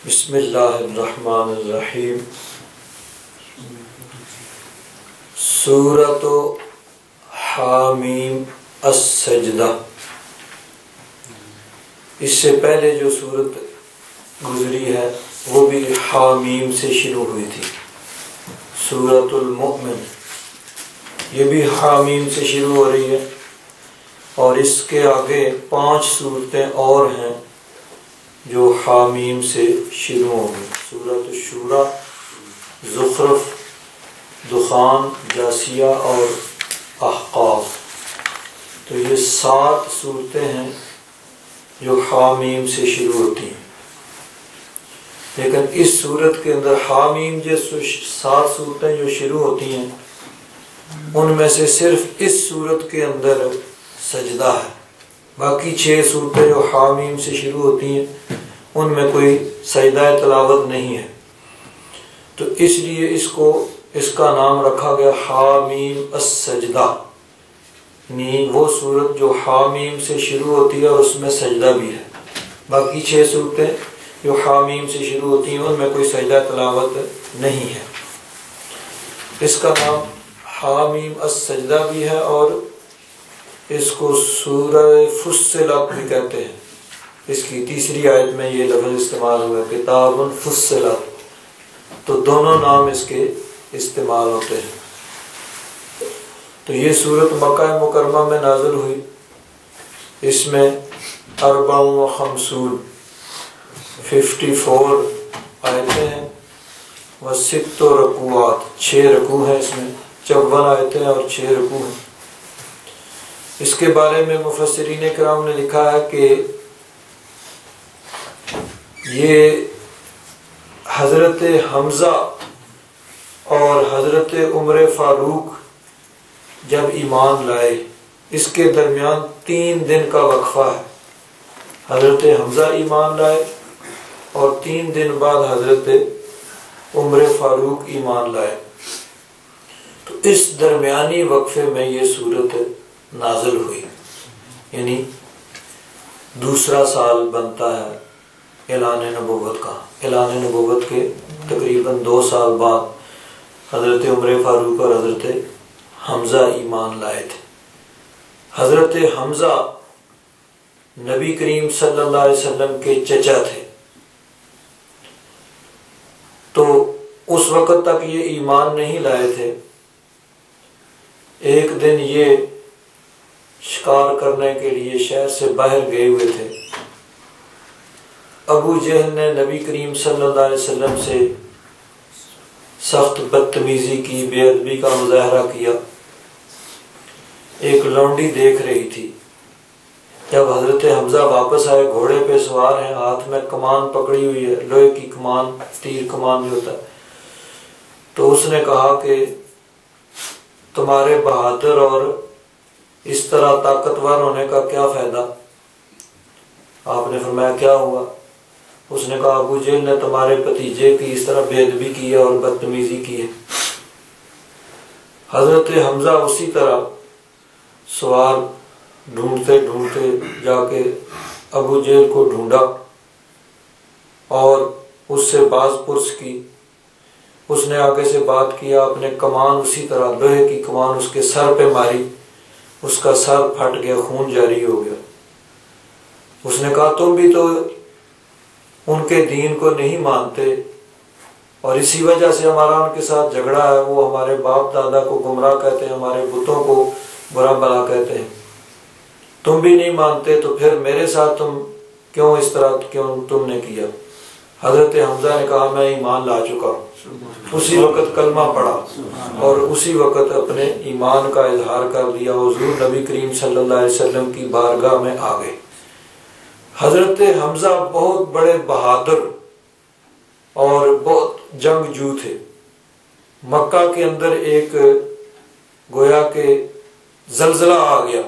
بسم اللہ الرحمن الرحیم۔ سورۃ حامیم السجدہ۔ اس سے پہلے جو سورت گزری ہے وہ بھی حامیم سے شروع ہوئی تھی۔ سورۃ المؤمن یہ بھی حامیم سے شروع ہو رہی ہے، اور اس کے آگے 5 صورتیں اور ہیں جو حامیم سے شروع ہوں گی۔ سورۃ الشورى، زخرف، دخان، جاسیہ اور احقاف۔ تو یہ 7 صورتیں ہیں جو حامیم سے شروع ہوتی ہیں، لیکن اس صورت کے اندر حامیم جیسے 7 صورتیں جو شروع ہوتی ہیں ان میں سے صرف اس صورت کے اندر سجدہ ہے۔ باقی 6 صورتیں جو حامیم سے شروع ہوتی ہیں ان میں کوئی سجدہ تلاوت نہیں ہے، تو اس لیے اس کا نام رکھا گیا حامیم السجدہ، یعنی وہ صورت جو حامیم سے شروع ہوتی ہے اور اس میں سجدہ بھی ہے۔ باقی 6 صورتیں جو حامیم سے شروع ہوتی ہیں ان میں کوئی سجدہ تلاوت نہیں ہے۔ اس کا نام حامیم السجدہ بھی ہے، اور اس کو سورہ فصلت بھی کہتے ہیں۔ اس کی 3ری آیت میں یہ لفظ استعمال ہوا ہے، کتاب فصلت، تو دونوں نام اس کے استعمال ہوتے ہیں۔ تو یہ سورت مکہ مکرمہ میں نازل ہوئی۔ اس میں 54 آیتیں ہیں، و6 رکوعات، 6 رکوع ہیں اس میں، 54 آیتیں اور 6 رکوع ہیں۔ اس کے بارے میں مفسرین کرام نے لکھا ہے کہ یہ حضرت حمزہ اور حضرت عمر فاروق جب ایمان لائے اس کے درمیان 3 دن کا وقفہ ہے۔ حضرت حمزہ ایمان لائے اور 3 دن بعد حضرت عمر فاروق ایمان لائے، تو اس درمیانی وقفے میں یہ صورت نازل ہوئی، یعنی دوسرا سال بنتا ہے اعلان نبوت کا۔ اعلان نبوت کے تقریباً 2 سال بعد حضرت عمر فاروق اور حضرت حمزہ ایمان لائے تھے۔ حضرت حمزہ نبی کریم صلی اللہ علیہ وسلم کے چچا تھے، تو اس وقت تک یہ ایمان نہیں لائے تھے۔ ایک دن یہ شکار کرنے کے لیے شہر سے باہر گئے ہوئے تھے۔ ابو جہل نے نبی کریم صلی اللہ علیہ وسلم سے سخت بدتمیزی کی، بے ادبی کا مظاہرہ کیا۔ ایک لونڈی دیکھ رہی تھی۔ جب حضرت حمزہ واپس آئے، گھوڑے پہ سوار ہیں، ہاتھ میں کمان پکڑی ہوئی ہے، لوہے کی کمان، تیر کمان جو ہوتا ہے، تو اس نے کہا کہ تمہارے بہادر اور اس طرح طاقتور ہونے کا کیا فائدہ؟ آپ نے فرمایا کیا ہوا؟ اس نے کہا ابو جہل نے تمہارے بھتیجے کی اس طرح بے ادبی کی ہے اور بدتمیزی کی ہے۔ حضرت حمزہ اسی طرح سوار ڈھونڈتے ڈھونڈتے جا کے ابو جہل کو ڈھونڈا اور اس سے باز پرس کی۔ اس نے آگے سے بات کیا، اپنے کمان اسی طرح لوہے کی کمان اس کے سر پہ ماری، اس کا سر پھٹ گیا، خون جاری ہو گیا۔ اس نے کہا تم بھی تو ان کے دین کو نہیں مانتے، اور اسی وجہ سے ہمارا ان کے ساتھ جھگڑا ہے، وہ ہمارے باپ دادا کو گمراہ کہتے ہیں، ہمارے بتوں کو برا بھلا کہتے ہیں، تم بھی نہیں مانتے، تو پھر میرے ساتھ تم کیوں اس طرح تم نے کیا؟ حضرت حمزہ نے کہا میں ایمان لا چکا ہوں۔ اسی وقت کلمہ پڑھا اور اسی وقت اپنے ایمان کا اظہار کر دیا، حضور نبی کریم صلی اللہ علیہ وسلم کی بارگاہ میں آ گئے۔ حضرت حمزہ بہت بڑے بہادر اور بہت جنگجو تھے۔ مکہ کے اندر ایک گویا کہ زلزلہ آ گیا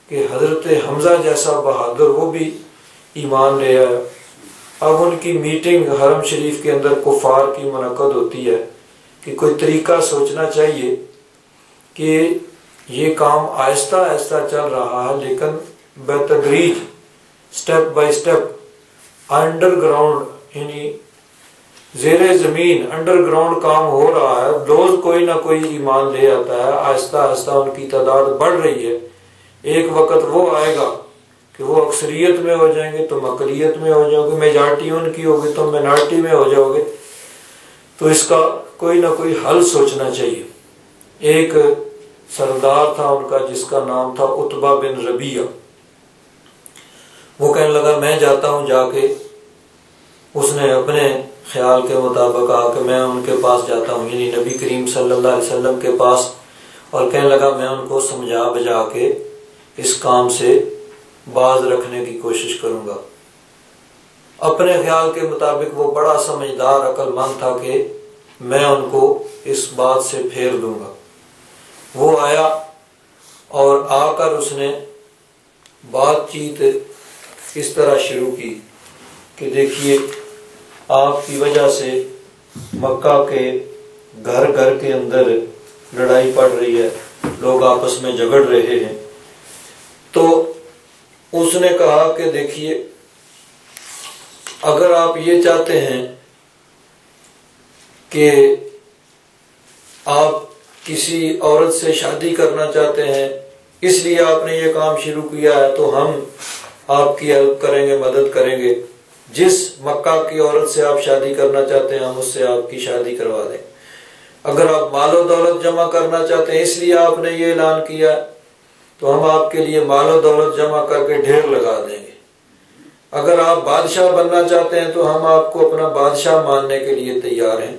کہ حضرت حمزہ جیسا بہادر وہ بھی ایمان لے آیا۔ اب ان کی میٹنگ حرم شریف کے اندر کفار کی منعقد ہوتی ہے کہ کوئی طریقہ سوچنا چاہیے کہ یہ کام آہستہ آہستہ چل رہا ہے، لیکن بتدریج، step by step, under ground یعنی زیر زمین انڈر گراؤنڈ کام ہو رہا ہے، روز کوئی نہ کوئی ایمان لے آتا ہے، آہستہ آہستہ ان کی تعداد بڑھ رہی ہے۔ ایک وقت وہ آئے گا کہ وہ اکثریت میں ہو جائیں گے، تم اقلیت میں ہو جاؤ گے، میجارٹی ان کی ہوگی، تم مینارٹی میں ہو جاؤ گے۔ تو اس کا کوئی نہ کوئی حل سوچنا چاہیے۔ ایک سردار تھا ان کا جس کا نام تھا عتبہ بن ربیعہ، وہ کہنے لگا میں جاتا ہوں جا کے، اس نے اپنے خیال کے مطابق کہا کہ میں ان کے پاس جاتا ہوں، یعنی نبی کریم صلی اللہ علیہ وسلم کے پاس، اور کہنے لگا میں ان کو سمجھا بجا کے اس کام سے باز رکھنے کی کوشش کروں گا۔ اپنے خیال کے مطابق وہ بڑا سمجھدار عقل مند تھا کہ میں ان کو اس بات سے پھیر دوں گا۔ وہ آیا اور آ کر اس نے بات چیت اس طرح شروع کی کہ دیکھیے آپ کی وجہ سے مکہ کے گھر گھر کے اندر لڑائی پڑ رہی ہے، لوگ آپس میں جھگڑ رہے ہیں۔ تو اس نے کہا کہ دیکھیے اگر آپ یہ چاہتے ہیں کہ آپ کسی عورت سے شادی کرنا چاہتے ہیں، اس لیے آپ نے یہ کام شروع کیا ہے، تو ہم آپ کی ہیلپ کریں گے، مدد کریں گے۔ جس مکہ کی عورت سے آپ شادی کرنا چاہتے ہیں ہم اس سے آپ کی شادی کروا دیں۔ اگر آپ مال و دولت جمع کرنا چاہتے ہیں، اس لیے آپ نے یہ اعلان کیا تو ہم آپ کے لیے مال و دولت جمع کر کے ڈھیر لگا دیں گے۔ اگر آپ بادشاہ بننا چاہتے ہیں تو ہم آپ کو اپنا بادشاہ ماننے کے لیے تیار ہیں،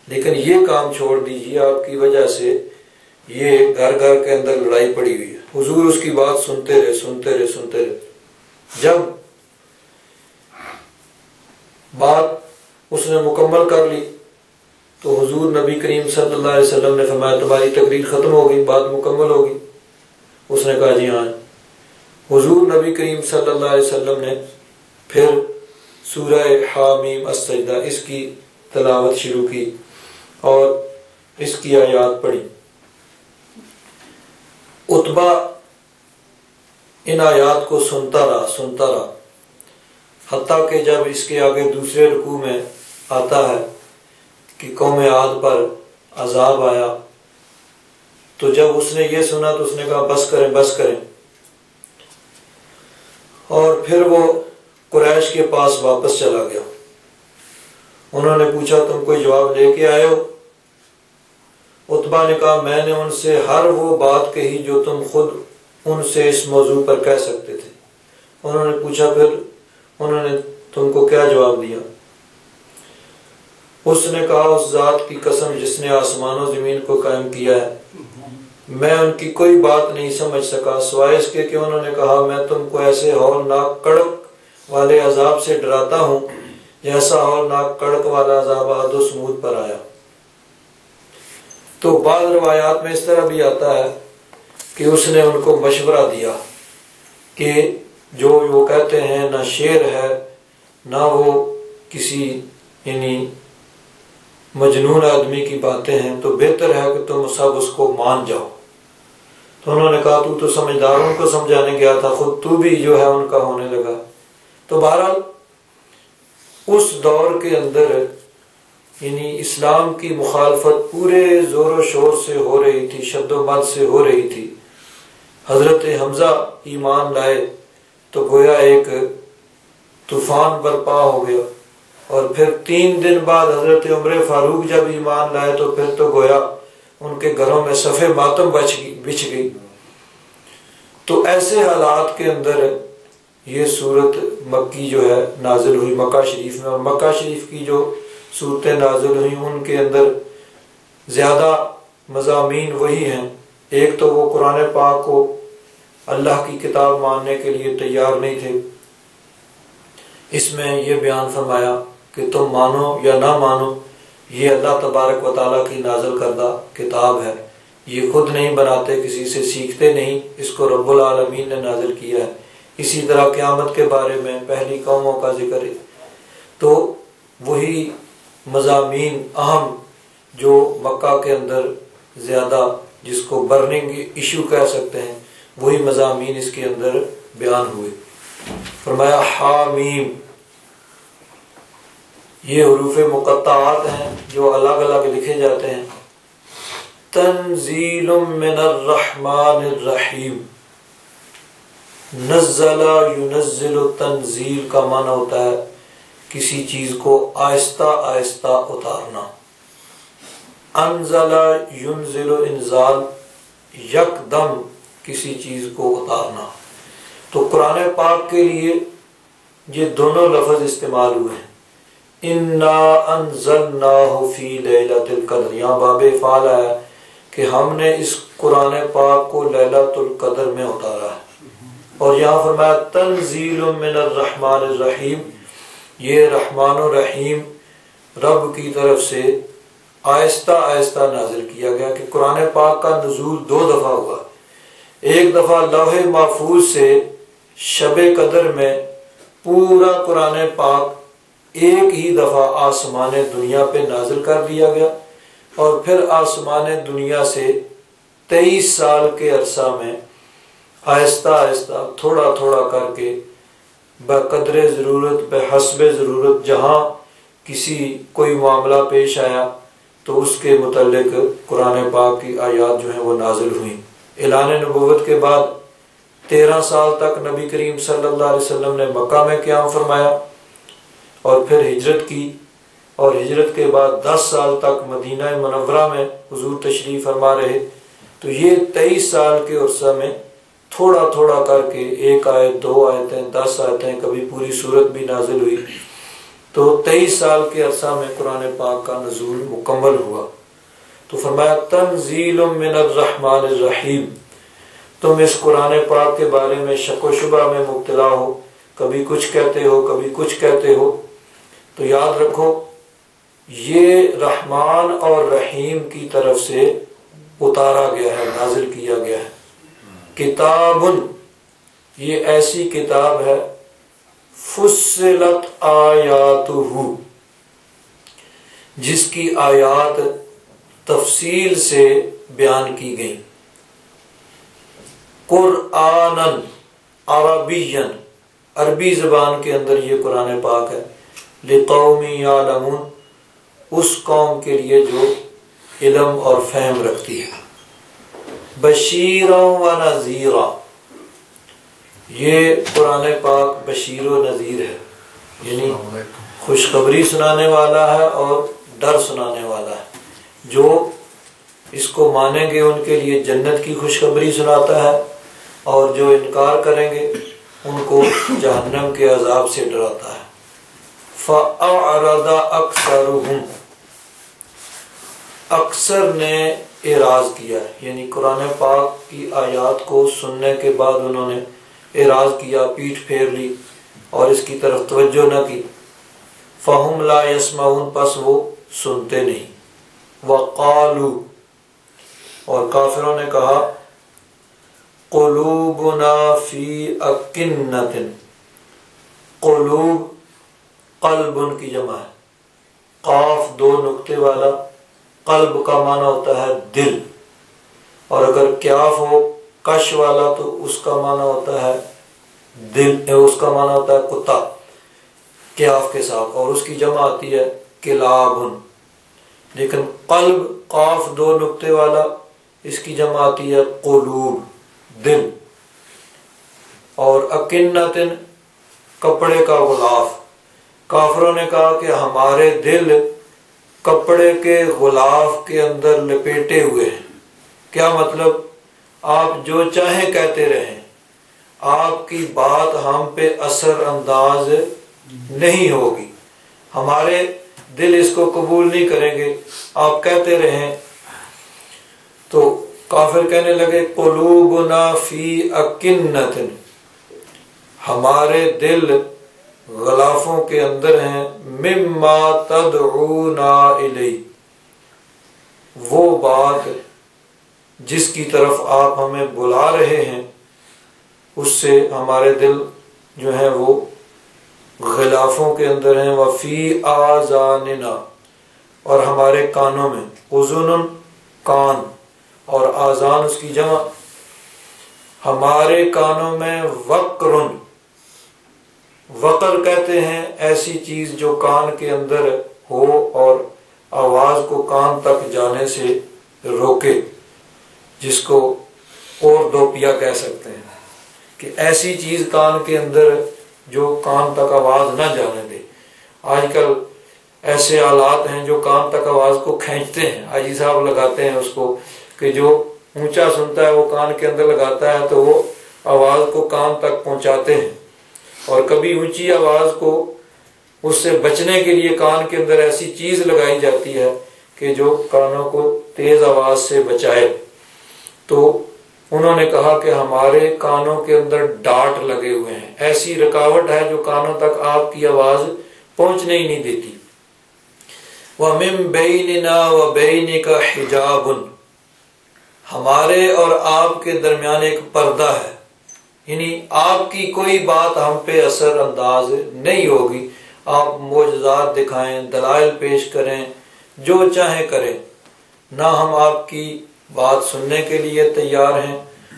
لیکن یہ کام چھوڑ دیجیے، آپ کی وجہ سے یہ گھر گھر کے اندر لڑائی پڑی ہوئی ہے۔ حضور اس کی بات سنتے رہے۔ جب بات اس نے مکمل کر لی تو حضور نبی کریم صلی اللہ علیہ وسلم نے فرمایا تمہاری تقریر ختم ہو گئی، بات مکمل ہو گئی؟ اس نے کہا جی ہاں۔ حضور نبی کریم صلی اللہ علیہ وسلم نے پھر سورہ حامیم السجدہ اس کی تلاوت شروع کی اور اس کی آیات پڑھی۔ عتبہ ان آیات کو سنتا رہا حتیٰ کہ جب اس کے آگے دوسرے رکوع میں آتا ہے کہ قوم عاد پر عذاب آیا، تو جب اس نے یہ سنا تو اس نے کہا بس کریں، اور پھر وہ قریش کے پاس واپس چلا گیا۔ انہوں نے پوچھا تم کوئی جواب لے کے آئے ہو؟ عتبہ نے کہا میں نے ان سے ہر وہ بات کہی جو تم خود ان سے اس موضوع پر کہہ سکتے تھے۔ انہوں نے پوچھا پھر انہوں نے تم کو کیا جواب دیا؟ اس نے کہا اس ذات کی قسم جس نے آسمان و زمین کو قائم کیا ہے، میں ان کی کوئی بات نہیں سمجھ سکا سوائے اس کے کہ انہوں نے کہا میں تم کو ایسے ہولناک کڑک والے عذاب سے ڈراتا ہوں جیسا ہولناک کڑک والا عذاب عاد و سمود پر آیا۔ تو بعض روایات میں اس طرح بھی آتا ہے کہ اس نے ان کو مشورہ دیا کہ جو وہ کہتے ہیں نہ شعر ہے نہ وہ کسی یعنی مجنون آدمی کی باتیں ہیں، تو بہتر ہے کہ تم سب اس کو مان جاؤ۔ تو انہوں نے کہا تو سمجھداروں کو سمجھانے گیا تھا، خود تو بھی جو ہے ان کا ہونے لگا۔ تو بہرحال اس دور کے اندر یعنی اسلام کی مخالفت پورے زور و شور سے ہو رہی تھی، شد و مد سے ہو رہی تھی۔ حضرت حمزہ ایمان لائے تو گویا ایک طوفان برپا ہو گیا، اور پھر 3 دن بعد حضرت عمر فاروق جب ایمان لائے تو پھر تو گویا ان کے گھروں میں صف ماتم بچھ گئی۔ تو ایسے حالات کے اندر یہ صورت مکی جو ہے نازل ہوئی مکہ شریف میں، اور مکہ شریف کی جو صورتیں نازل ہوئی ان کے اندر زیادہ مضامین وہی ہیں۔ ایک تو وہ قرآن پاک کو اللہ کی کتاب ماننے کے لیے تیار نہیں تھے، اس میں یہ بیان فرمایا کہ تم مانو یا نہ مانو یہ اللہ تبارک و تعالیٰ کی نازل کردہ کتاب ہے، یہ خود نہیں بناتے، کسی سے سیکھتے نہیں، اس کو رب العالمین نے نازل کیا ہے۔ اسی طرح قیامت کے بارے میں پہلی قوموں کا ذکر ہے، تو وہی مضامین اہم جو مکہ کے اندر زیادہ جس کو برننگ ایشو کہہ سکتے ہیں، وہی مضامین اس کے اندر بیان ہوئے۔ فرمایا حامیم، یہ حروف مقطعات ہیں جو الگ الگ لکھے جاتے ہیں۔ تنزیل من الرحمن الرحیم، نزل ینزل تنزیل کا معنی ہوتا ہے کسی چیز کو آہستہ آہستہ اتارنا۔ انزل ینزل انزال، یکدم کسی چیز کو اتارنا۔ تو قرآن پاک کے لیے یہ دونوں لفظ استعمال ہوئے ہیں۔ انا انزلناہ فی لیلۃ القدر، یہاں باب افعال ہے کہ ہم نے اس قرآن پاک کو لیلۃ القدر میں اتارا ہے۔ اور یہاں فرمایا تنزیل من الرحمن الرحیم، یہ رحمان و رحیم رب کی طرف سے آہستہ آہستہ نازل کیا گیا کہ قرآن پاک کا نزول 2 دفعہ ہوا۔ ایک دفعہ لوح محفوظ سے شب قدر میں پورا قرآن پاک ایک ہی دفعہ آسمان دنیا پہ نازل کر دیا گیا، اور پھر آسمان دنیا سے 23 سال کے عرصہ میں آہستہ آہستہ تھوڑا تھوڑا کر کے بقدر ضرورت بحسب ضرورت جہاں کسی کوئی معاملہ پیش آیا تو اس کے متعلق قرآن پاک کی آیات جو ہیں وہ نازل ہوئیں۔ اعلان نبوت کے بعد 13 سال تک نبی کریم صلی اللہ علیہ وسلم نے مکہ میں قیام فرمایا، اور پھر ہجرت کی، اور ہجرت کے بعد 10 سال تک مدینہ منورہ میں حضور تشریف فرما رہے۔ تو یہ 23 سال کے عرصہ میں تھوڑا تھوڑا کر کے 1 آیت 2 آیتیں 10 آیتیں کبھی پوری سورت بھی نازل ہوئی۔ تو 23 سال کے عرصہ میں قرآن پاک کا نزول مکمل ہوا۔ تو فرمایا تنزیل من الرحمن الرحیم، تم اس قرآن پاک کے بارے میں شک و شبہ میں مبتلا ہو، کبھی کچھ کہتے ہو کبھی کچھ کہتے ہو، تو یاد رکھو یہ رحمان اور رحیم کی طرف سے اتارا گیا ہے، نازل کیا گیا ہے۔ کتاب، یہ ایسی کتاب ہے فصلت آیاتہ، جس کی آیات تفصیل سے بیان کی گئی۔ قرآنً عربیًا، عربی زبان کے اندر یہ قرآن پاک ہے۔ لقوم یعلمون، اس قوم کے لیے جو علم اور فہم رکھتی ہے۔ بشیرا و نذیرا، یہ قرآن پاک بشیر و نذیر ہے، یعنی خوشخبری سنانے والا ہے اور ڈر سنانے والا ہے۔ جو اس کو مانیں گے ان کے لیے جنت کی خوشخبری سناتا ہے، اور جو انکار کریں گے ان کو جہنم کے عذاب سے ڈراتا ہے۔ فَأَعْرَضَ أَكْثَرُهُمْ، اکثر نے اعراض کیا، یعنی قرآن پاک کی آیات کو سننے کے بعد انہوں نے اعراض کیا، پیٹھ پھیر لی اور اس کی طرف توجہ نہ کی۔ فَهُمْ لَا يَسْمَعُونَ، پس وہ سنتے نہیں۔ وَقَالُوا، اور کافروں نے کہا قُلُوبُنَا فِي أَكِنَّةٍ، قلوب قلب ان کی جمع ہے، قاف 2 نقطے والا، قلب کا معنی ہوتا ہے دل، اور اگر کیاف ہو کش والا تو اس کا معنی ہوتا ہے دل، اس کا معنی ہوتا ہے کتا کیاف کے ساتھ، اور اس کی جمع آتی ہے کلابن۔ لیکن قلب قاف 2 نقطے والا، اس کی جمع آتی ہے قلوب، دل۔ اور اکنتن کپڑے کا غلاف، کافروں نے کہا کہ ہمارے دل کپڑے کے غلاف کے اندر لپیٹے ہوئے ہیں۔ کیا مطلب؟ آپ جو چاہیں کہتے رہیں، آپ کی بات ہم پہ اثر انداز نہیں ہوگی، ہمارے دل اس کو قبول نہیں کریں گے، آپ کہتے رہیں۔ تو کافر کہنے لگے قلوبنا فی اکنۃ، ہمارے دل غلافوں کے اندر ہیں، مما تدعونا الیہ، وہ بات جس کی طرف آپ ہمیں بلا رہے ہیں اس سے ہمارے دل جو ہیں وہ غلافوں کے اندر ہیں۔ وفی آذاننا، اور ہمارے کانوں میں، اذن کان اور آذان اس کی جمع، ہمارے کانوں میں وقرن، وقر کہتے ہیں ایسی چیز جو کان کے اندر ہو اور آواز کو کان تک جانے سے روکے، جس کو اور دوپیا کہہ سکتے ہیں، کہ ایسی چیز کان کے اندر جو کان تک آواز نہ جانے دے۔ آج کل ایسے آلات ہیں جو کان تک آواز کو کھینچتے ہیں، حاجی صاحب لگاتے ہیں اس کو، کہ جو اونچا سنتا ہے وہ کان کے اندر لگاتا ہے تو وہ آواز کو کان تک پہنچاتے ہیں، اور کبھی اونچی آواز کو اس سے بچنے کے لیے کان کے اندر ایسی چیز لگائی جاتی ہے کہ جو کانوں کو تیز آواز سے بچائے۔ تو انہوں نے کہا کہ ہمارے کانوں کے اندر ڈاٹ لگے ہوئے ہیں، ایسی رکاوٹ ہے جو کانوں تک آپ کی آواز پہنچنے ہی نہیں دیتی۔ وَمِن بَيْنِنَا وَبَيْنِكَ حِجَابٌ، ہمارے اور آپ کے درمیان ایک پردہ ہے، یعنی آپ کی کوئی بات ہم پہ اثر انداز نہیں ہوگی، آپ معجزات دکھائیں، دلائل پیش کریں، جو چاہیں کریں، نہ ہم آپ کی بات سننے کے لیے تیار ہیں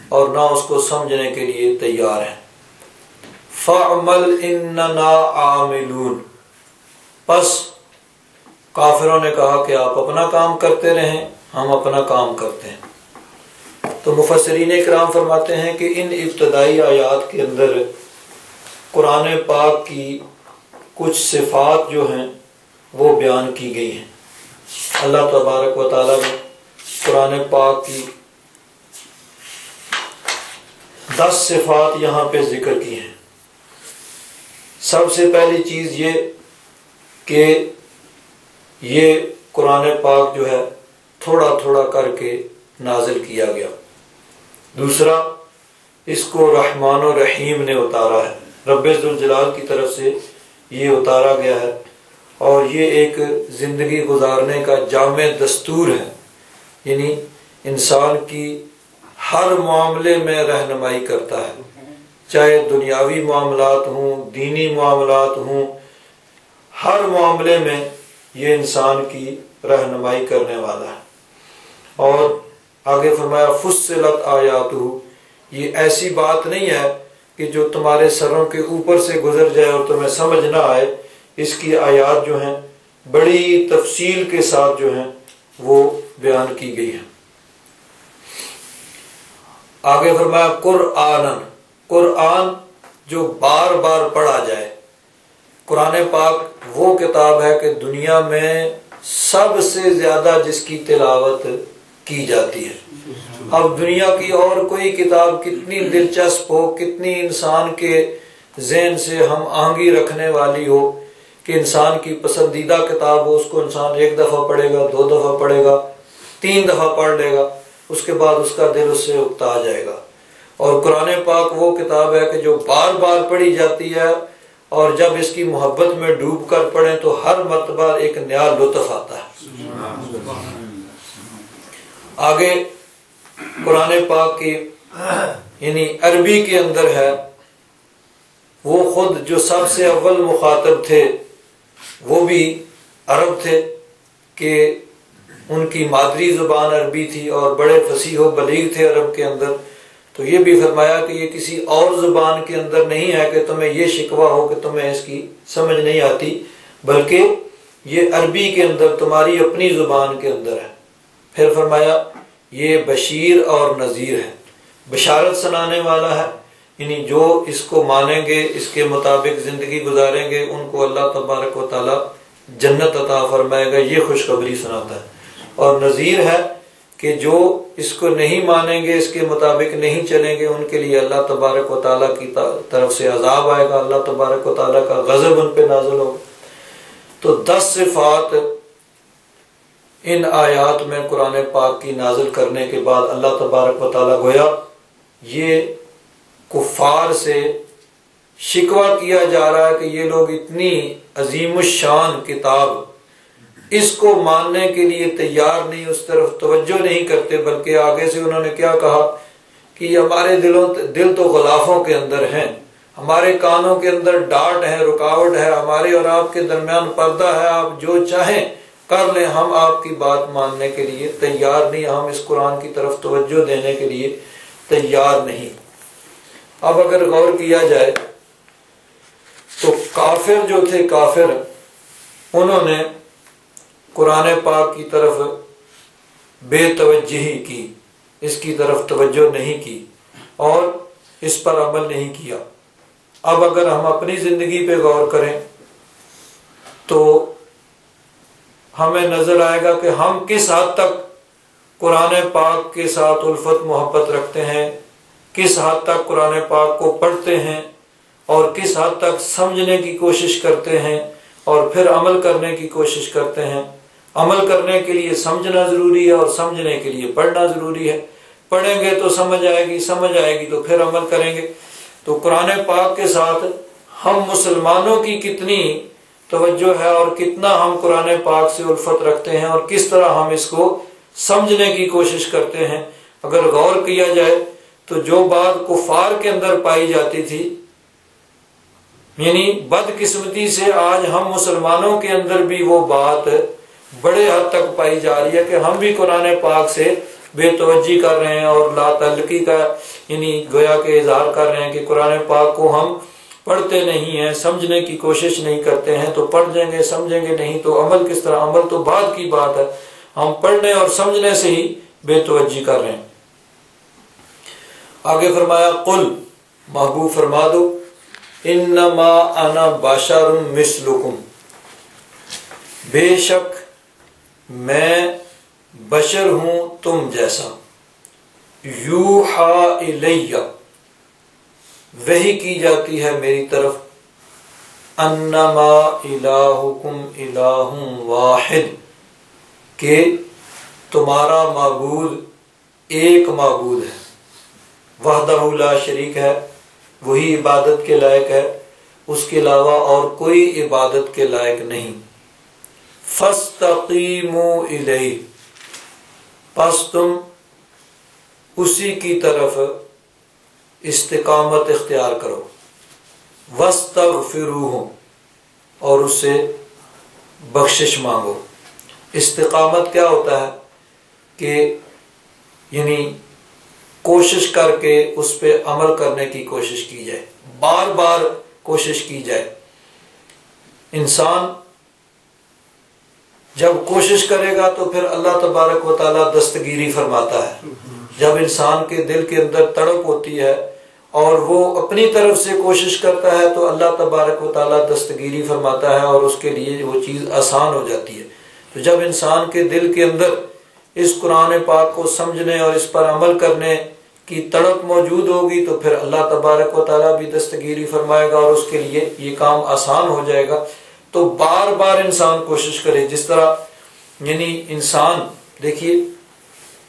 اور نہ اس کو سمجھنے کے لیے تیار ہیں۔ فَعْمَلْ إِنَّنَا عَامِلُونَ، پس کافروں نے کہا کہ آپ اپنا کام کرتے رہیں، ہم اپنا کام کرتے ہیں۔ تو مفسرین کرام فرماتے ہیں کہ ان ابتدائی آیات کے اندر قرآن پاک کی کچھ صفات جو ہیں وہ بیان کی گئی ہیں۔ اللہ تبارک و تعالیٰ نے قرآن پاک کی 10 صفات یہاں پہ ذکر کی ہیں۔ سب سے پہلی چیز یہ کہ یہ قرآن پاک جو ہے تھوڑا تھوڑا کر کے نازل کیا گیا۔ دوسرا، اس کو رحمان و رحیم نے اتارا ہے، رب ذوالجلال کی طرف سے یہ اتارا گیا ہے، اور یہ ایک زندگی گزارنے کا جامع دستور ہے، یعنی انسان کی ہر معاملے میں رہنمائی کرتا ہے، چاہے دنیاوی معاملات ہوں، دینی معاملات ہوں، ہر معاملے میں یہ انسان کی رہنمائی کرنے والا ہے۔ اور آگے فرمایا فصلت آیاتہ، یہ ایسی بات نہیں ہے کہ جو تمہارے سروں کے اوپر سے گزر جائے اور تمہیں سمجھ نہ آئے، اس کی آیات جو ہیں بڑی تفصیل کے ساتھ جو ہیں وہ بیان کی گئی ہیں۔ آگے فرمایا قرآنن، قرآن جو بار بار پڑھا جائے۔ قرآن پاک وہ کتاب ہے کہ دنیا میں سب سے زیادہ جس کی تلاوت کی جاتی ہے۔ اب دنیا کی اور کوئی کتاب کتنی دلچسپ ہو، کتنی انسان کے ذہن سے ہم آہنگی رکھنے والی ہو، کہ انسان کی پسندیدہ کتاب ہو، اس کو انسان 1 دفعہ پڑھے گا، 2 دفعہ پڑھے گا، 3 دفعہ پڑھ لے گا، اس کے بعد اس کا دل اس سے اکتا جائے گا۔ اور قرآن پاک وہ کتاب ہے کہ جو بار بار پڑھی جاتی ہے، اور جب اس کی محبت میں ڈوب کر پڑھیں تو ہر مرتبہ ایک نیا لطف آتا ہے۔ آگے قرآن پاک کی یعنی عربی کے اندر ہے، وہ خود جو سب سے اول مخاطب تھے وہ بھی عرب تھے، کہ ان کی مادری زبان عربی تھی اور بڑے فصیح و بلیغ تھے عرب کے اندر۔ تو یہ بھی فرمایا کہ یہ کسی اور زبان کے اندر نہیں ہے کہ تمہیں یہ شکوہ ہو کہ تمہیں اس کی سمجھ نہیں آتی، بلکہ یہ عربی کے اندر تمہاری اپنی زبان کے اندر ہے۔ پھر فرمایا یہ بشیر اور نذیر ہے، بشارت سنانے والا ہے، یعنی جو اس کو مانیں گے، اس کے مطابق زندگی گزاریں گے، ان کو اللہ تبارک و تعالی جنت عطا فرمائے گا، یہ خوشخبری سناتا ہے۔ اور نذیر ہے کہ جو اس کو نہیں مانیں گے، اس کے مطابق نہیں چلیں گے، ان کے لیے اللہ تبارک و تعالیٰ کی طرف سے عذاب آئے گا، اللہ تبارک و تعالیٰ کا غضب ان پہ نازل ہوگا۔ تو 10 صفات ان آیات میں قرآن پاک کی نازل کرنے کے بعد اللہ تبارک و تعالیٰ گویا یہ کفار سے شکوہ کیا جا رہا ہے کہ یہ لوگ اتنی عظیم الشان کتاب اس کو ماننے کے لیے تیار نہیں، اس طرف توجہ نہیں کرتے، بلکہ آگے سے انہوں نے کیا کہا کہ ہمارے دل تو غلافوں کے اندر ہیں، ہمارے کانوں کے اندر ڈاٹ ہے، رکاوٹ ہے، ہمارے اور آپ کے درمیان پردہ ہے، آپ جو چاہیں کر لیں، ہم آپ کی بات ماننے کے لیے تیار نہیں، ہم اس قرآن کی طرف توجہ دینے کے لیے تیار نہیں۔ اب اگر غور کیا جائے تو کافر جو تھے کافر، انہوں نے قرآن پاک کی طرف بے توجہی کی، اس کی طرف توجہ نہیں کی اور اس پر عمل نہیں کیا۔ اب اگر ہم اپنی زندگی پہ غور کریں تو ہمیں نظر آئے گا کہ ہم کس حد تک قرآن پاک کے ساتھ الفت محبت رکھتے ہیں، کس حد تک قرآن پاک کو پڑھتے ہیں اور کس حد تک سمجھنے کی کوشش کرتے ہیں اور پھر عمل کرنے کی کوشش کرتے ہیں۔ عمل کرنے کے لیے سمجھنا ضروری ہے اور سمجھنے کے لیے پڑھنا ضروری ہے۔ پڑھیں گے تو سمجھ آئے گی، سمجھ آئے گی تو پھر عمل کریں گے۔ تو قرآن پاک کے ساتھ ہم مسلمانوں کی کتنی توجہ ہے اور کتنا ہم قرآن پاک سے الفت رکھتے ہیں اور کس طرح ہم اس کو سمجھنے کی کوشش کرتے ہیں، اگر غور کیا جائے تو جو بات کفار کے اندر پائی جاتی تھی، یعنی بدقسمتی سے آج ہم مسلمانوں کے اندر بھی وہ بات بڑے حد تک پائی جا رہی ہے کہ ہم بھی قرآن پاک سے بے توجہی کر رہے ہیں اور لا تعلقی کا یعنی گویا کہ اظہار کر رہے ہیں کہ قرآن پاک کو ہم پڑھتے نہیں ہیں، سمجھنے کی کوشش نہیں کرتے ہیں، تو پڑھ جائیں گے سمجھیں گے نہیں تو عمل کس طرح؟ عمل تو بعد کی بات ہے، ہم پڑھنے اور سمجھنے سے ہی بے توجہی کر رہے ہیں۔ آگے فرمایا قل، محبوب فرما دو، انما انا بشر مثلکم، بے شک میں بشر ہوں تم جیسا، یوحا الیہ، وحی کی جاتی ہے میری طرف، انما الہکم الہ واحد، کہ تمہارا معبود ایک معبود ہے، وحدہ لا شریک ہے، وہی عبادت کے لائق ہے، اس کے علاوہ اور کوئی عبادت کے لائق نہیں۔ فاستقیموا الیہ، پس تم اسی کی طرف استقامت اختیار کرو، واستغفروہ، اور اس سے بخشش مانگو۔ استقامت کیا ہوتا ہے کہ یعنی کوشش کر کے اس پہ عمل کرنے کی کوشش کی جائے، بار بار کوشش کی جائے۔ انسان جب کوشش کرے گا تو پھر اللہ تبارک و تعالیٰ دستگیری فرماتا ہے۔ جب انسان کے دل کے اندر تڑپ ہوتی ہے اور وہ اپنی طرف سے کوشش کرتا ہے تو اللہ تبارک و تعالیٰ دستگیری فرماتا ہے اور اس کے لیے وہ چیز آسان ہو جاتی ہے۔ تو جب انسان کے دل کے اندر اس قرآن پاک کو سمجھنے اور اس پر عمل کرنے کی تڑپ موجود ہوگی تو پھر اللہ تبارک و تعالیٰ بھی دستگیری فرمائے گا اور اس کے لیے یہ کام آسان ہو جائے گا۔ تو بار بار انسان کوشش کرے، جس طرح یعنی انسان دیکھیے،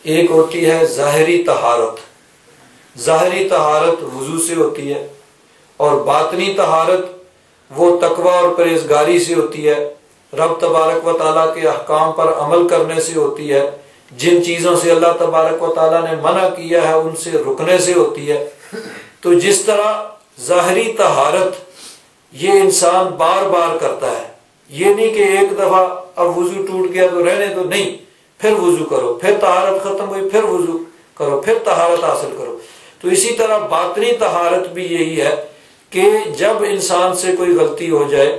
ایک ہوتی ہے ظاہری طہارت، ظاہری طہارت وضو سے ہوتی ہے، اور باطنی طہارت وہ تقوی اور پرہیزگاری سے ہوتی ہے، رب تبارک و تعالیٰ کے احکام پر عمل کرنے سے ہوتی ہے، جن چیزوں سے اللہ تبارک و تعالیٰ نے منع کیا ہے ان سے رکنے سے ہوتی ہے۔ تو جس طرح ظاہری طہارت یہ انسان بار بار کرتا ہے، یہ نہیں کہ ایک دفعہ اب وضو ٹوٹ گیا تو رہنے دو، نہیں، پھر وضو کرو، پھر طہارت ختم ہوئی پھر وضو کرو، پھر طہارت حاصل کرو۔ تو اسی طرح باطنی طہارت بھی یہی ہے کہ جب انسان سے کوئی غلطی ہو جائے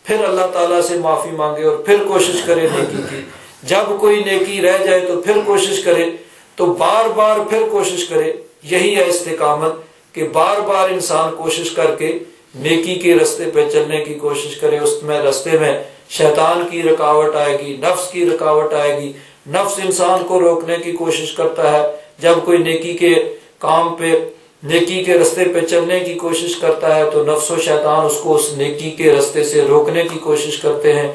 پھر اللہ تعالیٰ سے معافی مانگے اور پھر کوشش کرے نیکی کی، جب کوئی نیکی رہ جائے تو پھر کوشش کرے، تو بار بار پھر کوشش کرے۔ یہی ہے استقامت، کہ بار بار انسان کوشش کر کے نیکی کے رستے پہ چلنے کی کوشش کرے۔ اس میں رستے میں شیطان کی رکاوٹ آئے گی، نفس کی رکاوٹ آئے گی، نفس انسان کو روکنے کی کوشش کرتا ہے، جب کوئی نیکی کے کام پہ نیکی کے رستے پہ چلنے کی کوشش کرتا ہے تو نفس و شیطان اس کو اس نیکی کے رستے سے روکنے کی کوشش کرتے ہیں۔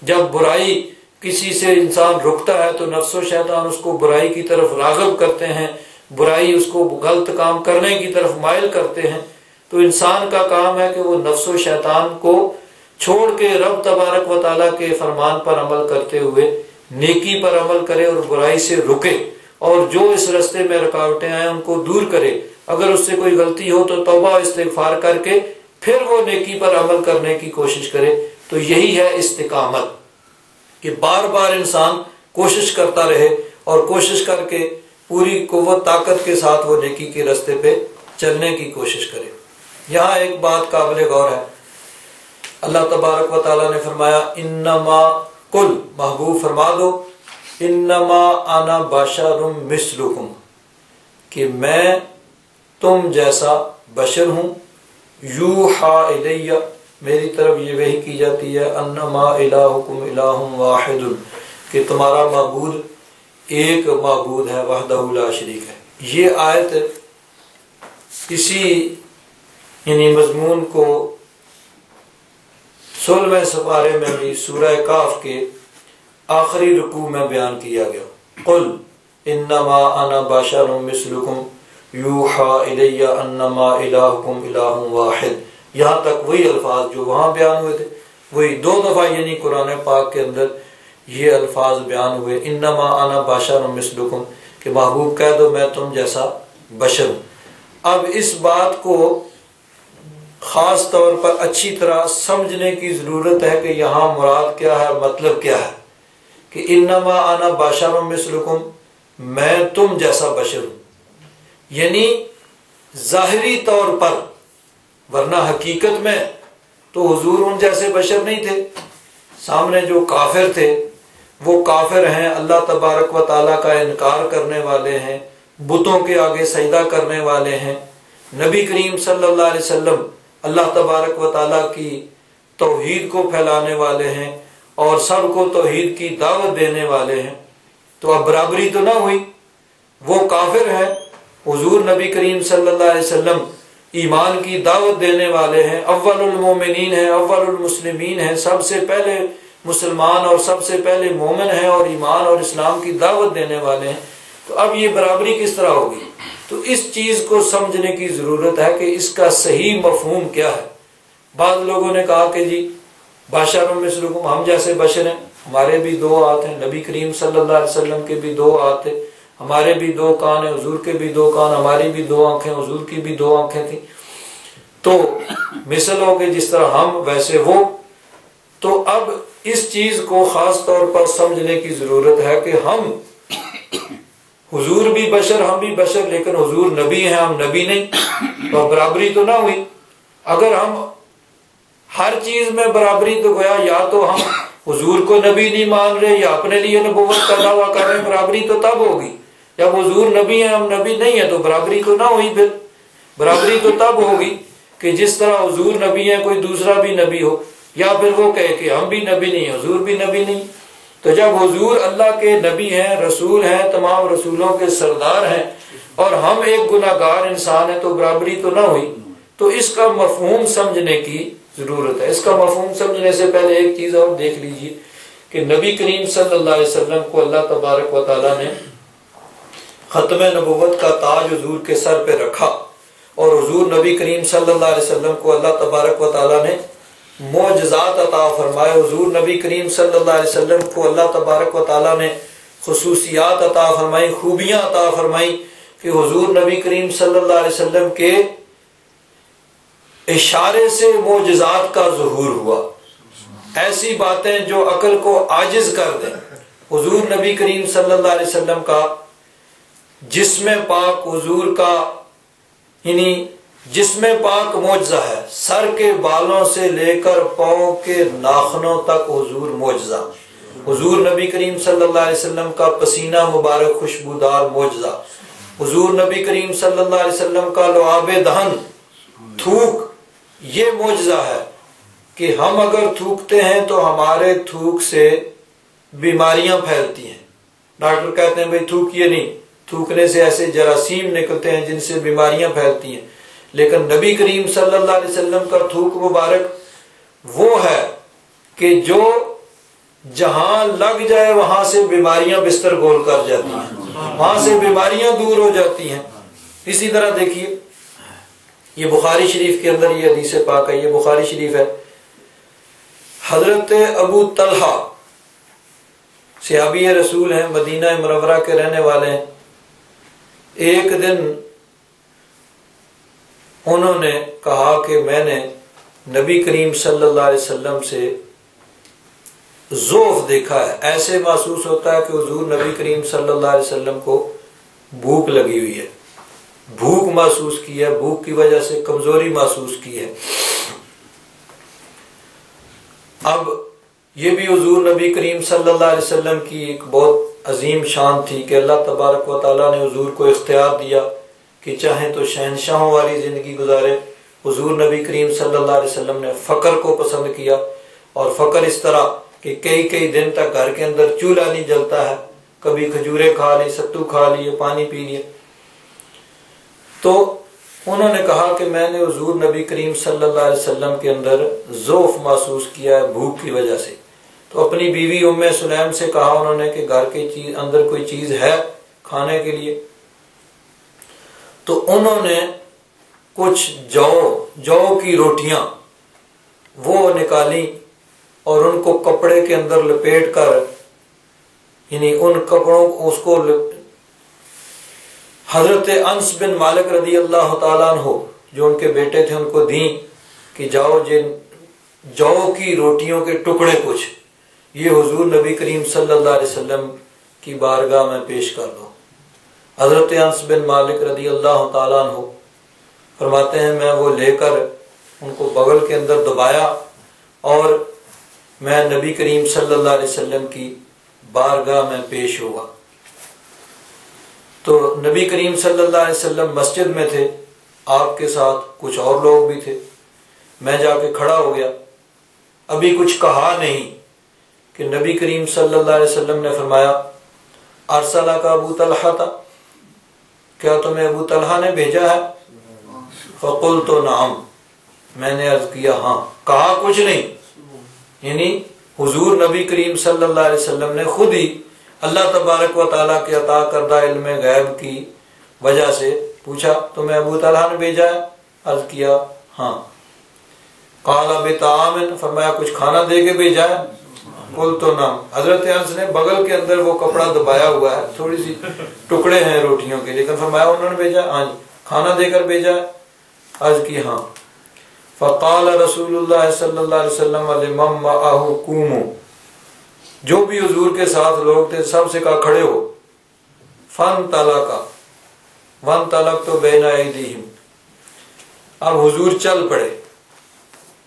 جب برائی کسی سے انسان رکتا ہے تو نفس و شیطان اس کو برائی کی طرف راغب کرتے ہیں، برائی اس کو غلط کام کرنے کی طرف مائل کرتے ہیں۔ تو انسان کا کام ہے کہ وہ نفس و شیطان کو چھوڑ کے رب تبارک و تعالیٰ کے فرمان پر عمل کرتے ہوئے نیکی پر عمل کرے اور برائی سے رکے، اور جو اس رستے میں رکاوٹیں آئیں ان کو دور کرے۔ اگر اس سے کوئی غلطی ہو تو توبہ استغفار کر کے پھر وہ نیکی پر عمل کرنے کی کوشش کرے۔ تو یہی ہے استقامت، کہ بار بار انسان کوشش کرتا رہے اور کوشش کر کے پوری قوت طاقت کے ساتھ وہ نیکی کے رستے پہ چلنے کی کوشش کرے۔ یہاں ایک بات قابل غور ہے اللہ تبارک و تعالیٰ نے فرمایا انما قل، محبوب فرما دو، انما انا بشر مثلکم، کہ میں تم جیسا بشر ہوں، یوحا الیہ، میری طرف یہ وحی کی جاتی ہے، انما الہکم الہ واحد، کہ تمہارا معبود ایک معبود ہے، وحدہ لا شریک ہے۔ یہ آیت اسی یعنی مضمون کو 16ویں سپارے میں بھی سورہ کاف کے آخری رکوع میں بیان کیا گیا، قل انما انا بشر مثلکم یوحا الی انما الہکم الہ واحد، یہاں تک وہی الفاظ جو وہاں بیان ہوئے تھے، وہی 2 دفعہ یعنی قرآن پاک کے اندر یہ الفاظ بیان ہوئے، انما انا بشر مثلکم، کہ محبوب کہہ دو میں تم جیسا بشر ہوں۔ اب اس بات کو خاص طور پر اچھی طرح سمجھنے کی ضرورت ہے کہ یہاں مراد کیا ہے، مطلب کیا ہے کہ انما انا بشر مثلکم، میں تم جیسا بشر ہوں، یعنی ظاہری طور پر، ورنہ حقیقت میں تو حضور ان جیسے بشر نہیں تھے۔ سامنے جو کافر تھے وہ کافر ہیں، اللہ تبارک و تعالیٰ کا انکار کرنے والے ہیں، بتوں کے آگے سجدہ کرنے والے ہیں۔ نبی کریم صلی اللہ علیہ وسلم اللہ تبارک و تعالیٰ کی توحید کو پھیلانے والے ہیں اور سب کو توحید کی دعوت دینے والے ہیں، تو اب برابری تو نہ ہوئی۔ وہ کافر ہیں، حضور نبی کریم صلی اللہ علیہ وسلم ایمان کی دعوت دینے والے ہیں، اول المومنین ہیں، اول المسلمین ہیں، سب سے پہلے مسلمان اور سب سے پہلے مومن ہیں اور ایمان اور اسلام کی دعوت دینے والے ہیں، تو اب یہ برابری کس طرح ہوگی؟ تو اس چیز کو سمجھنے کی ضرورت ہے کہ اس کا صحیح مفہوم کیا ہے۔ بعض لوگوں نے کہا کہ جی بشر مثلکم، ہم جیسے بشر ہیں، ہمارے بھی 2 ہاتھ ہیں، نبی کریم صلی اللہ علیہ وسلم کے بھی 2 ہاتھ تھے، ہمارے بھی 2 کان ہیں، حضور کے بھی 2 کان، ہماری بھی 2 آنکھیں، حضور کی بھی 2 آنکھیں تھیں، تو مثل ہو کہ جس طرح ہم ویسے وہ۔ تو اب اس چیز کو خاص طور پر سمجھنے کی ضرورت ہے کہ ہم حضور بھی بشر، ہم بھی بشر، لیکن حضور نبی ہیں، ہم نبی نہیں، تو برابری تو نہ ہوئی۔ اگر ہم ہر چیز میں برابری، تو گویا یا تو ہم حضور کو نبی نہیں مان رہے یا اپنے لیے نبوت کا دعویٰ کر رہے ہیں، برابری تو تب ہوگی جب حضور نبی ہیں ہم نبی نہیں ہیں، تو برابری تو نہ ہوئی۔ پھر برابری تو تب ہوگی کہ جس طرح حضور نبی ہیں کوئی دوسرا بھی نبی ہو، یا پھر وہ کہے کہ ہم بھی نبی نہیں ہیں، حضور بھی نبی نہیں۔ تو جب حضور اللہ کے نبی ہیں، رسول ہیں، تمام رسولوں کے سردار ہیں، اور ہم ایک گناہ گار انسان ہیں، تو برابری تو نہ ہوئی۔ تو اس کا مفہوم سمجھنے کی ضرورت ہے۔ اس کا مفہوم سمجھنے سے پہلے ایک چیز اور دیکھ لیجئے کہ نبی کریم صلی اللہ علیہ وسلم کو اللہ تبارک و تعالیٰ نے ختم نبوت کا تاج حضور کے سر پہ رکھا، اور حضور نبی کریم صلی اللہ علیہ وسلم کو اللہ تبارک و تعالیٰ نے معجزات عطا فرمائے۔ حضور نبی کریم صلی اللہ علیہ وسلم کو اللہ تبارک و تعالیٰ نے خصوصیات عطا فرمائی، خوبیاں عطا فرمائی، کہ حضور نبی کریم صلی اللہ علیہ وسلم کے اشارے سے معجزات کا ظہور ہوا، ایسی باتیں جو عقل کو عاجز کر دیں۔ حضور نبی کریم صلی اللہ علیہ وسلم کا جسم پاک، حضور کا یعنی جسم پاک معجزہ ہے، سر کے بالوں سے لے کر پاؤں کے ناخنوں تک حضور معجزہ۔ حضور نبی کریم صلی اللہ علیہ وسلم کا پسینہ مبارک خوشبودار معجزہ۔ حضور نبی کریم صلی اللہ علیہ وسلم کا لعاب دہن، تھوک، یہ معجزہ ہے کہ ہم اگر تھوکتے ہیں تو ہمارے تھوک سے بیماریاں پھیلتی ہیں۔ ڈاکٹر کہتے ہیں بھئی تھوکیے نہیں، تھوکنے سے ایسے جراثیم نکلتے ہیں جن سے بیماریاں پھیلتی ہیں، لیکن نبی کریم صلی اللہ علیہ وسلم کا تھوک مبارک وہ ہے کہ جو جہاں لگ جائے وہاں سے بیماریاں بستر گول کر جاتی ہیں، وہاں سے بیماریاں دور ہو جاتی ہیں۔ اسی طرح دیکھیے یہ بخاری شریف کے اندر یہ حدیث پاک ہے، یہ بخاری شریف ہے، حضرت ابو طلحہ صحابی رسول ہیں، مدینہ منورہ کے رہنے والے ہیں۔ ایک دن انہوں نے کہا کہ میں نے نبی کریم صلی اللہ علیہ وسلم سے ضعف دیکھا ہے، ایسے محسوس ہوتا ہے کہ حضور نبی کریم صلی اللہ علیہ وسلم کو بھوک لگی ہوئی ہے، بھوک محسوس کی ہے، بھوک کی وجہ سے کمزوری محسوس کی ہے۔ اب یہ بھی حضور نبی کریم صلی اللہ علیہ وسلم کی ایک بہت عظیم شان تھی کہ اللہ تبارک و تعالیٰ نے حضور کو اختیار دیا کہ چاہیں تو شہنشاہوں والی زندگی گزارے۔ حضور نبی کریم صلی اللہ علیہ وسلم نے فقر کو پسند کیا، اور فقر اس طرح کہ کئی دن تک گھر کے اندر چولہا نہیں جلتا ہے، کبھی کھجورے کھا لی، ستو کھا لیے، پانی پی لیے۔ تو انہوں نے کہا کہ میں نے حضور نبی کریم صلی اللہ علیہ وسلم کے اندر ضعف محسوس کیا ہے بھوک کی وجہ سے۔ تو اپنی بیوی ام سلیم سے کہا انہوں نے کہ گھر کے اندر کوئی چیز ہے کھانے کے لیے؟ تو انہوں نے کچھ جو کی روٹیاں وہ نکالی اور ان کو کپڑے کے اندر لپیٹ کر، یعنی ان کپڑوں اس کو حضرت انس بن مالک رضی اللہ تعالیٰ عنہ جو ان کے بیٹے تھے ان کو دیں کہ جاؤ جو کی روٹیوں کے ٹکڑے کچھ یہ حضور نبی کریم صلی اللہ علیہ وسلم کی بارگاہ میں پیش کر دو۔ حضرت انس بن مالک رضی اللہ تعالیٰ عنہ فرماتے ہیں میں وہ لے کر ان کو بغل کے اندر دبایا اور میں نبی کریم صلی اللہ علیہ وسلم کی بارگاہ میں پیش ہوا۔ تو نبی کریم صلی اللہ علیہ وسلم مسجد میں تھے، آپ کے ساتھ کچھ اور لوگ بھی تھے۔ میں جا کے کھڑا ہو گیا، ابھی کچھ کہا نہیں کہ نبی کریم صلی اللہ علیہ وسلم نے فرمایا ارسلہ کا ابو طلحہ تھا، کیا تمہیں ابو طلحہ نے بھیجا ہے؟ فقلت نعم، میں نے عرض کیا ہاں، کہا کچھ نہیں، یعنی حضور نبی کریم صلی اللہ علیہ وسلم نے خود ہی اللہ تبارک و تعالیٰ کے عطا کردہ علم غیب کی وجہ سے پوچھا تمہیں ابو طلحہ نے بھیجا ہے؟ عرض کیا ہاں۔ قال بطعام، فرمایا کچھ کھانا دے کے بھیجا ہے؟ قلت نعم۔ حضرت انس نے بغل کے اندر وہ کپڑا دبایا ہوا ہے، تھوڑی سی ٹکڑے ہیں روٹیوں کے، لیکن فرمایا انہوں نے بھیجا؟ ہاں جی۔ کھانا دے کر بھیجا ہے؟ عرض کی ہاں۔ فقال رسول اللہ صلی اللہ علیہ وسلم لمن معہ قوموا، جو بھی حضور کے ساتھ لوگ تھے سب سے کہا کھڑے ہو۔ وانطلقت بین ایدیہم، اب حضور چل پڑے۔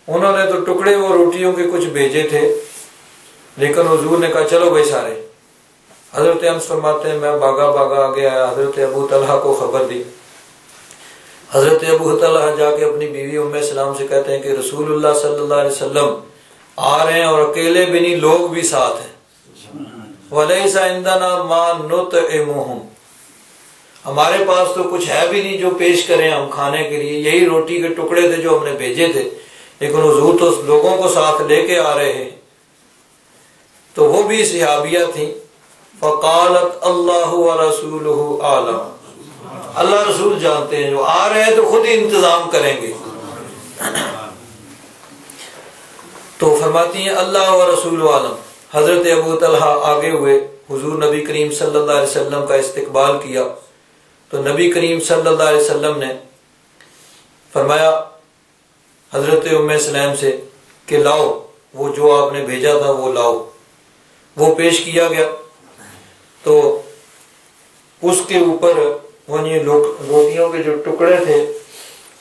انہوں نے تو ٹکڑے وہ روٹیوں کے کچھ بھیجے تھے، لیکن حضور نے کہا چلو بھائی سارے۔ حضرت انس فرماتے ہیں میں بھاگا آگے آیا، حضرت ابو طلحہ کو خبر دی۔ حضرت ابو طلحہ جا کے اپنی بیوی ام سلام سے کہتے ہیں کہ رسول اللہ صلی اللہ علیہ وسلم آ رہے ہیں اور اکیلے بھی نہیں، لوگ بھی ساتھ ہیں۔ وَلَيْسَ عِنْدَنَا مَا نُطْعِمُهُمْ، ہمارے پاس تو کچھ ہے بھی نہیں جو پیش کریں ہم کھانے کے لیے، یہی روٹی کے ٹکڑے تھے جو ہم نے بھیجے تھے، لیکن حضور تو لوگوں کو ساتھ لے کے آ رہے ہیں۔ تو وہ بھی صحابیہ تھیں۔ فَقَالَتْ اللَّهُ وَرَسُولُهُ أَعْلَمُ، اللہ رسول جانتے ہیں، جو آ رہے ہیں تو خود ہی انتظام کریں گے۔ تو فرماتی ہیں اللہ و رسول عالم۔ حضرت ابو طلحہ آگے ہوئے، حضور نبی کریم صلی اللہ علیہ وسلم کا استقبال کیا۔ تو نبی کریم صلی اللہ علیہ وسلم نے فرمایا حضرت ام سلیم سے کہ لاؤ وہ جو آپ نے بھیجا تھا وہ لاؤ۔ وہ پیش کیا گیا تو اس کے اوپر وہ روٹیوں کے جو ٹکڑے تھے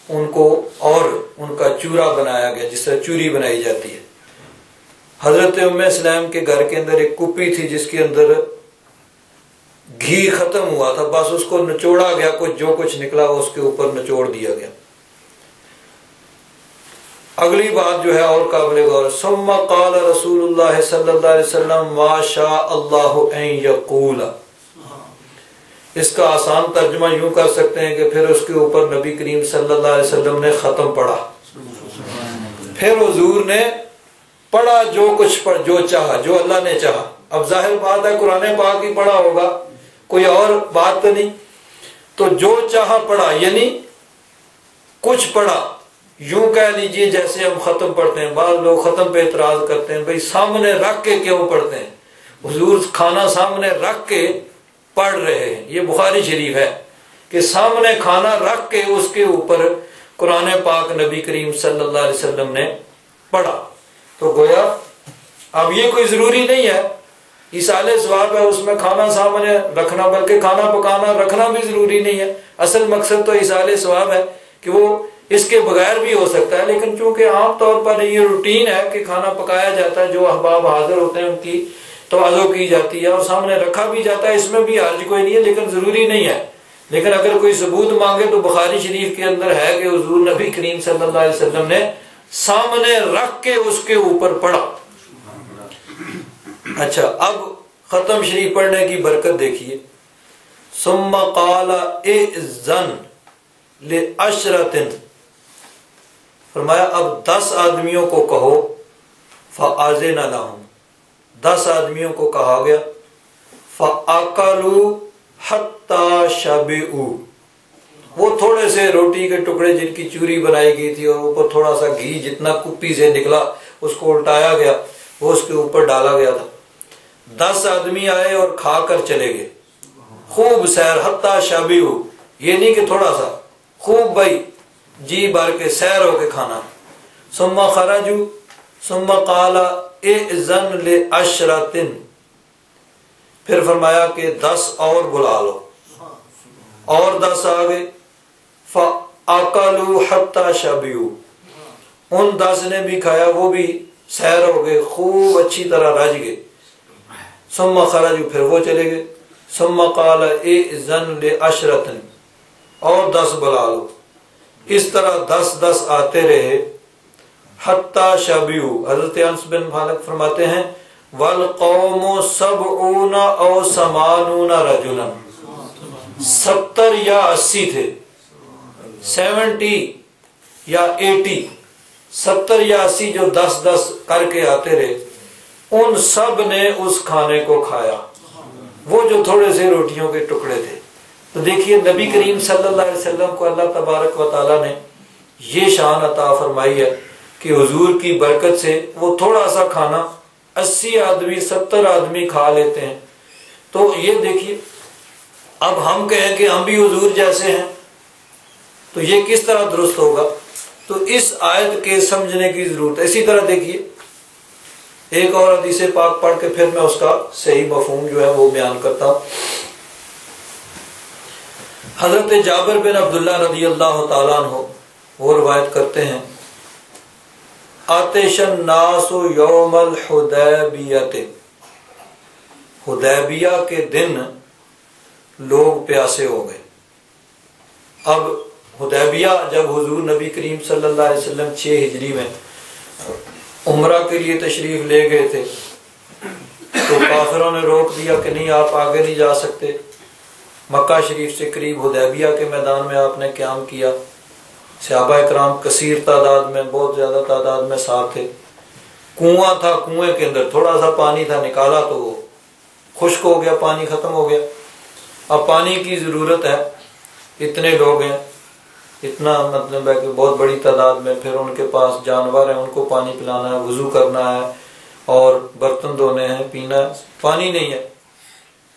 ان کو اور ان کا چورا بنایا گیا، جس طرح چوری بنائی جاتی ہے۔ حضرت ام سلیم کے گھر کے اندر ایک کپی تھی جس کے اندر گھی ختم ہوا تھا، بس اس کو نچوڑا گیا، جو کچھ نکلا اس کے اوپر نچوڑ دیا گیا۔ اگلی بات جو ہے اور قابل غور، ثم قال رسول اللہ صلی اللہ علیہ وسلم ما شاء اللہ ان یقول، اس کا آسان ترجمہ یوں کر سکتے ہیں کہ پھر اس کے اوپر نبی کریم صلی اللہ علیہ وسلم نے ختم پڑھا، پھر حضور نے پڑھا جو چاہا، جو اللہ نے چاہا۔ اب ظاہر بات ہے قرآن پاک ہی پڑھا ہوگا، کوئی اور بات تو نہیں، تو جو چاہا پڑھا، یعنی کچھ پڑھا، یوں کہہ لیجئے جیسے ہم ختم پڑھتے ہیں۔ بعض لوگ ختم پہ اعتراض کرتے ہیں بھئی سامنے رکھ کے کیوں پڑھتے ہیں؟ حضور کھانا سامنے رکھ کے پڑھ رہے ہیں، یہ بخاری شریف ہے کہ سامنے کھانا رکھ کے اس کے اوپر قرآن پاک نبی کریم صلی اللہ علیہ وسلم نے پڑھا۔ تو گویا اب یہ کوئی ضروری نہیں ہے، ایصال ثواب ہے اس میں کھانا سامنے رکھنا، بلکہ کھانا پکانا رکھنا بھی ضروری نہیں ہے۔ اصل مقصد تو ایصال ثواب ہے کہ وہ اس کے بغیر بھی ہو سکتا ہے، لیکن چونکہ عام طور پر یہ روٹین ہے کہ کھانا پکایا جاتا ہے، جو احباب حاضر ہوتے ہیں ان کی توازو کی جاتی ہے اور سامنے رکھا بھی جاتا ہے، اس میں بھی حرج کوئی نہیں ہے، لیکن ضروری نہیں ہے۔ لیکن اگر کوئی ثبوت مانگے تو بخاری شریف کے اندر ہے کہ حضور نبی کریم صلی اللہ علیہ وسلم نے سامنے رکھ کے اس کے اوپر پڑھا۔ اچھا، اب ختم شریف پڑھنے کی برکت دیکھیے۔ ثم قال اذن لعشرۃ، فرمایا اب 10 آدمیوں کو کہو، فاذن لهم، 10 آدمیوں کو کہا گیا، فاکلوا حتی شبعوا، وہ تھوڑے سے روٹی کے ٹکڑے جن کی چوری بنائی گئی تھی اور اوپر تھوڑا سا گھی جتنا کپی سے نکلا اس کو الٹایا گیا، وہ اس کے اوپر ڈالا گیا تھا۔ 10 آدمی آئے اور کھا کر چلے گئے، خوب سیر، حتی شبعوا، یہ نہیں کہ تھوڑا سا، خوب بھائی جی بھر کے سیر ہو کے کھانا۔ ثم خرجوا ثم قال اذن لعشرۃ، پھر فرمایا کہ 10 اور بلا لو، اور 10 آ گئے، فاکلوا حتی شبعوا، ان 10 نے بھی کھایا، وہ بھی سیر ہو گئے، خوب اچھی طرح رج گئے۔ ثم خرجوا، پھر وہ چلے گئے، ثم قال اذن لعشرۃ، اور 10 بلا لو، اس طرح 10 آتے رہے، حتی شبعوا۔ حضرت انس بن مالک فرماتے ہیں والقوم 70 او 80 رجلا، 70 یا 80 تھے، 70 یا 80، 70 یا 80 جو 10 کر کے آتے رہے، ان سب نے اس کھانے کو کھایا، وہ جو تھوڑے سے روٹیوں کے ٹکڑے تھے۔ تو دیکھیے نبی کریم صلی اللہ علیہ وسلم کو اللہ تبارک و تعالیٰ نے یہ شان عطا فرمائی ہے کہ حضور کی برکت سے وہ تھوڑا سا کھانا 80 آدمی 70 آدمی کھا لیتے ہیں۔ تو یہ دیکھیے، اب ہم کہیں کہ ہم بھی حضور جیسے ہیں تو یہ کس طرح درست ہوگا؟ تو اس آیت کے سمجھنے کی ضرورت ہے۔ اسی طرح دیکھیے ایک اور حدیث پاک پڑھ کے پھر میں اس کا صحیح مفہوم جو ہے وہ بیان کرتا ہوں۔ حضرت جابر بن عبداللہ رضی اللہ تعالیٰ عنہ وہ روایت کرتے ہیں، آتش الناس یوم الحدیبیۃ، حدیبیہ کے دن لوگ پیاسے ہو گئے۔ اب حدیبیہ جب حضور نبی کریم صلی اللہ علیہ وسلم 6 ہجری میں عمرہ کے لیے تشریف لے گئے تھے تو کافروں نے روک دیا کہ نہیں، آپ آگے نہیں جا سکتے۔ مکہ شریف سے قریب حدیبیہ کے میدان میں آپ نے قیام کیا، صحابہ اکرام کثیر تعداد میں، بہت زیادہ تعداد میں ساتھ تھے۔ کنواں تھا، کنویں کے اندر تھوڑا سا پانی تھا، نکالا تو وہ خشک ہو گیا، پانی ختم ہو گیا۔ اب پانی کی ضرورت ہے، اتنے لوگ ہیں، اتنا مطلب ہے کہ بہت بڑی تعداد میں، پھر ان کے پاس جانور ہیں، ان کو پانی پلانا ہے، وضو کرنا ہے اور برتن دھونے ہیں، پینا ہے، پانی نہیں ہے۔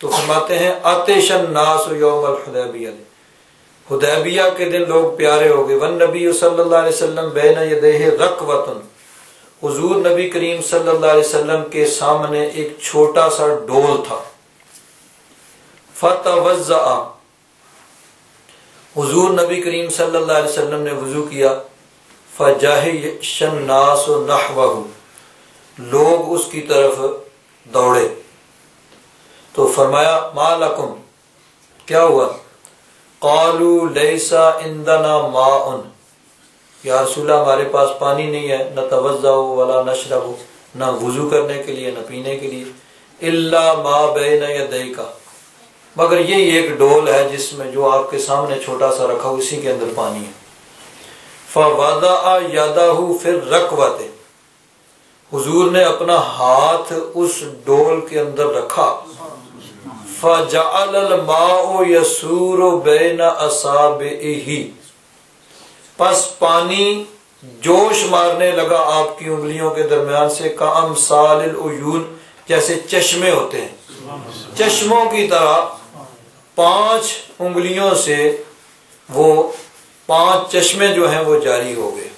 تو فرماتے ہیں آتش الناس یوم الحدیبیہ، حدیبیہ کے دن لوگ پیارے ہو گئے۔ والنبی صلی اللہ علیہ وسلم بین یدیہ رکوۃ، حضور نبی کریم صلی اللہ علیہ وسلم کے سامنے ایک چھوٹا سا ڈول تھا۔ فتوضأ، حضور نبی کریم صلی اللہ علیہ وسلم نے وضو کیا۔ فجہش الناس نحوہ، لوگ اس کی طرف دوڑے تو فرمایا ما لکم، کیا ہوا؟ قالوا لیس عندنا ماء، یا رسول اللہ ہمارے پاس پانی نہیں ہے، نتوضأ ولا نشرب، نہ وضو کرنے کے لیے نہ پینے کے لیے، الا ما بین یدیک، مگر یہ ایک ڈول ہے جس میں جو آپ کے سامنے چھوٹا سا رکھا، اسی کے اندر پانی ہے۔ فوضع یدہ فی الرکوۃ، حضور نے اپنا ہاتھ اس ڈول کے اندر رکھا۔ فجعل الماء یسور بین اصابعہ، پس پانی جوش مارنے لگا آپ کی انگلیوں کے درمیان سے، کامثال العیون، جیسے چشمے ہوتے ہیں، چشموں کی طرح 5 انگلیوں سے وہ 5 چشمے جو ہیں وہ جاری ہو گئے۔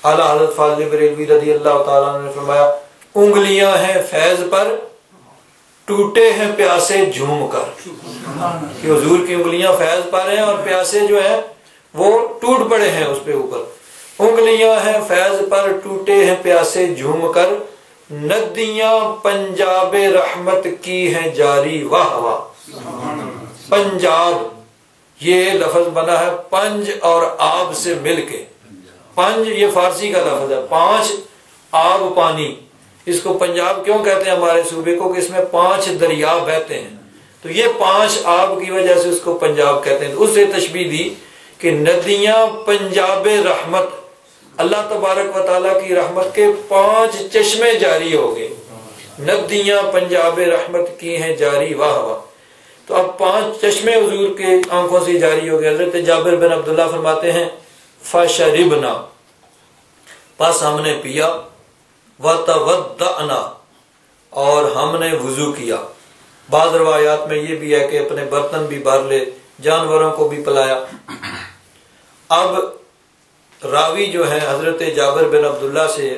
اعلیٰ حضرت فاضل بریلوی رضی اللہ تعالیٰ عنہ نے فرمایا انگلیاں ہیں فیض پر، ٹوٹے ہیں پیاسے جھوم کر، کہ حضور کی انگلیاں فیض پر ہیں اور پیاسے جو ہیں وہ ٹوٹ پڑے ہیں اس پہ اوپر. انگلیاں ہیں فیض پر ٹوٹے ہیں پیاسے جھوم کر، ندیاں پنجاب رحمت کی ہیں جاری واہ واہ. پنجاب یہ لفظ بنا ہے پنج اور آب سے مل کے. پنج یہ فارسی کا لفظ ہے، 5 آب پانی. اس کو پنجاب کیوں کہتے ہیں ہمارے صوبے کو؟ کہ اس میں 5 دریا بہتے ہیں، تو یہ 5 آب کی وجہ سے اس کو پنجاب کہتے ہیں. اس سے تشبیہ دی کہ ندیاں پنجاب رحمت، اللہ تبارک و تعالیٰ کی رحمت کے 5 چشمے جاری ہو گئے. ندیاں پنجاب رحمت کی ہیں جاری واہ واہ. تو اب 5 چشمے حضور کے آنکھوں سے جاری ہو گئے. حضرت جابر بن عبداللہ فرماتے ہیں فشربنا، پس ہم نے پیا، وتودعنا، اور ہم نے وضو کیا. بعض روایات میں یہ بھی ہے کہ اپنے برتن بھی بھر لے، جانوروں کو بھی پلایا. اب راوی جو ہے حضرت جابر بن عبداللہ سے،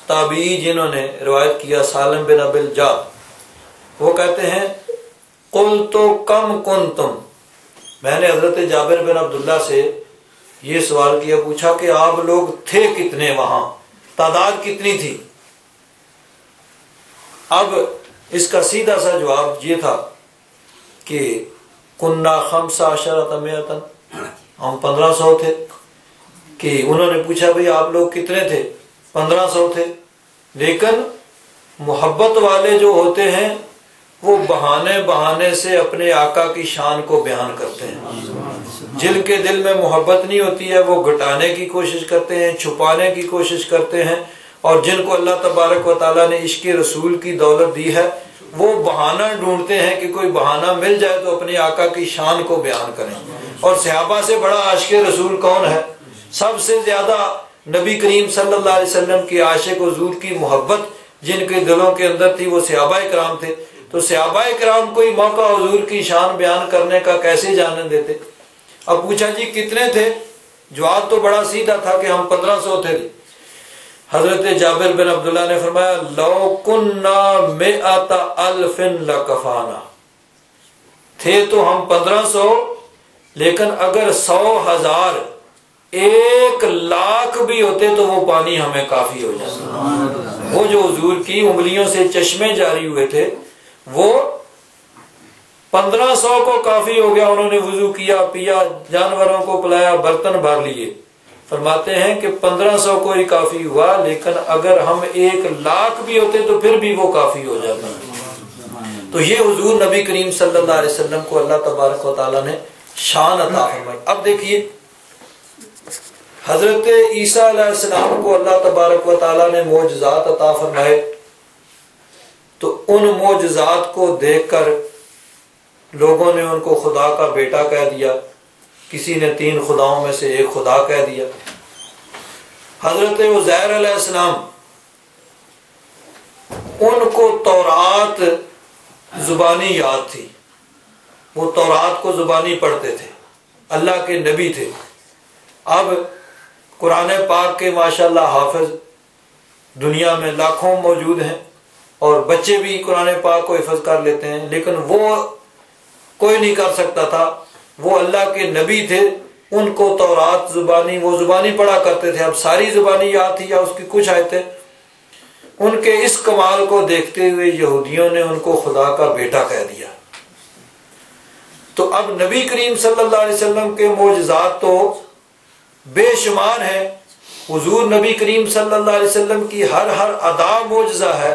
تابعی جنہوں نے روایت کیا سالم بن ابی الجعد، وہ کہتے ہیں قلت کم کنتم، میں نے حضرت جابر بن عبداللہ سے یہ سوال کیا، پوچھا کہ آپ لوگ تھے کتنے وہاں، تعداد کتنی تھی؟ اب اس کا سیدھا سا جواب یہ تھا کہ کننا 15 مئتن، ہم 1500 تھے. کہ انہوں نے پوچھا بھئی آپ لوگ کتنے تھے؟ 1500 تھے. لیکن محبت والے جو ہوتے ہیں وہ بہانے سے اپنے آقا کی شان کو بیان کرتے ہیں. جن کے دل میں محبت نہیں ہوتی ہے وہ گھٹانے کی کوشش کرتے ہیں، چھپانے کی کوشش کرتے ہیں. اور جن کو اللہ تبارک و تعالیٰ نے عشق رسول کی دولت دی ہے وہ بہانہ ڈھونڈتے ہیں کہ کوئی بہانہ مل جائے تو اپنے آقا کی شان کو بیان کریں. اور صحابہ سے بڑا عاشق رسول کون ہے؟ سب سے زیادہ نبی کریم صلی اللہ علیہ وسلم کی عاشق حضور کی محبت جن کے دلوں کے اندر تھی وہ صحابہ کرام تھے. تو صحابہ کرام کوئی موقع حضور کی شان بیان کرنے کا کیسے جانے دیتے؟ اب پوچھا جی کتنے تھے؟ جواب تو بڑا سیدھا تھا کہ ہم 1500 تھے. حضرت جابر بن عبداللہ نے فرمایا لو کننا 100,000 لکفانا، تھے تو ہم 1500، لیکن اگر 100,000 1,00,000 بھی ہوتے تو وہ پانی ہمیں کافی ہو جاتا. وہ جو حضور کی انگلیوں سے چشمے جاری ہوئے تھے وہ 1500 کو کافی ہو گیا. انہوں نے وضو کیا، پیا، جانوروں کو پلایا، برتن بھر لیے. فرماتے ہیں کہ 1500 کو ہی کافی ہوا، لیکن اگر ہم 1,00,000 بھی ہوتے تو پھر بھی وہ کافی ہو جاتا. تو یہ حضور نبی کریم صلی اللہ علیہ وسلم کو اللہ تبارک و تعالیٰ نے شان عطا فرمائی. اب دیکھیے حضرت عیسیٰ علیہ السلام کو اللہ تبارک و تعالیٰ نے معجزات عطا فرمائے، تو ان معجزات کو دیکھ کر لوگوں نے ان کو خدا کا بیٹا کہہ دیا. کسی نے 3 خداؤں میں سے ایک خدا کہہ دیا. حضرت عزیر علیہ السلام، ان کو تورات زبانی یاد تھی، وہ تورات کو زبانی پڑھتے تھے، اللہ کے نبی تھے. اب قرآن پاک کے ماشاءاللہ حافظ دنیا میں لاکھوں موجود ہیں اور بچے بھی قرآن پاک کو حفظ کر لیتے ہیں، لیکن وہ کوئی نہیں کر سکتا تھا. وہ اللہ کے نبی تھے، ان کو تورات زبانی، وہ زبانی پڑھا کرتے تھے. اب ساری زبانی یاد تھی یا اس کی کچھ آیتیں. ان کے اس کمال کو دیکھتے ہوئے یہودیوں نے ان کو خدا کا بیٹا کہہ دیا. تو اب نبی کریم صلی اللہ علیہ وسلم کے معجزات تو بے شمار ہیں. حضور نبی کریم صلی اللہ علیہ وسلم کی ہر ادا معجزہ ہے.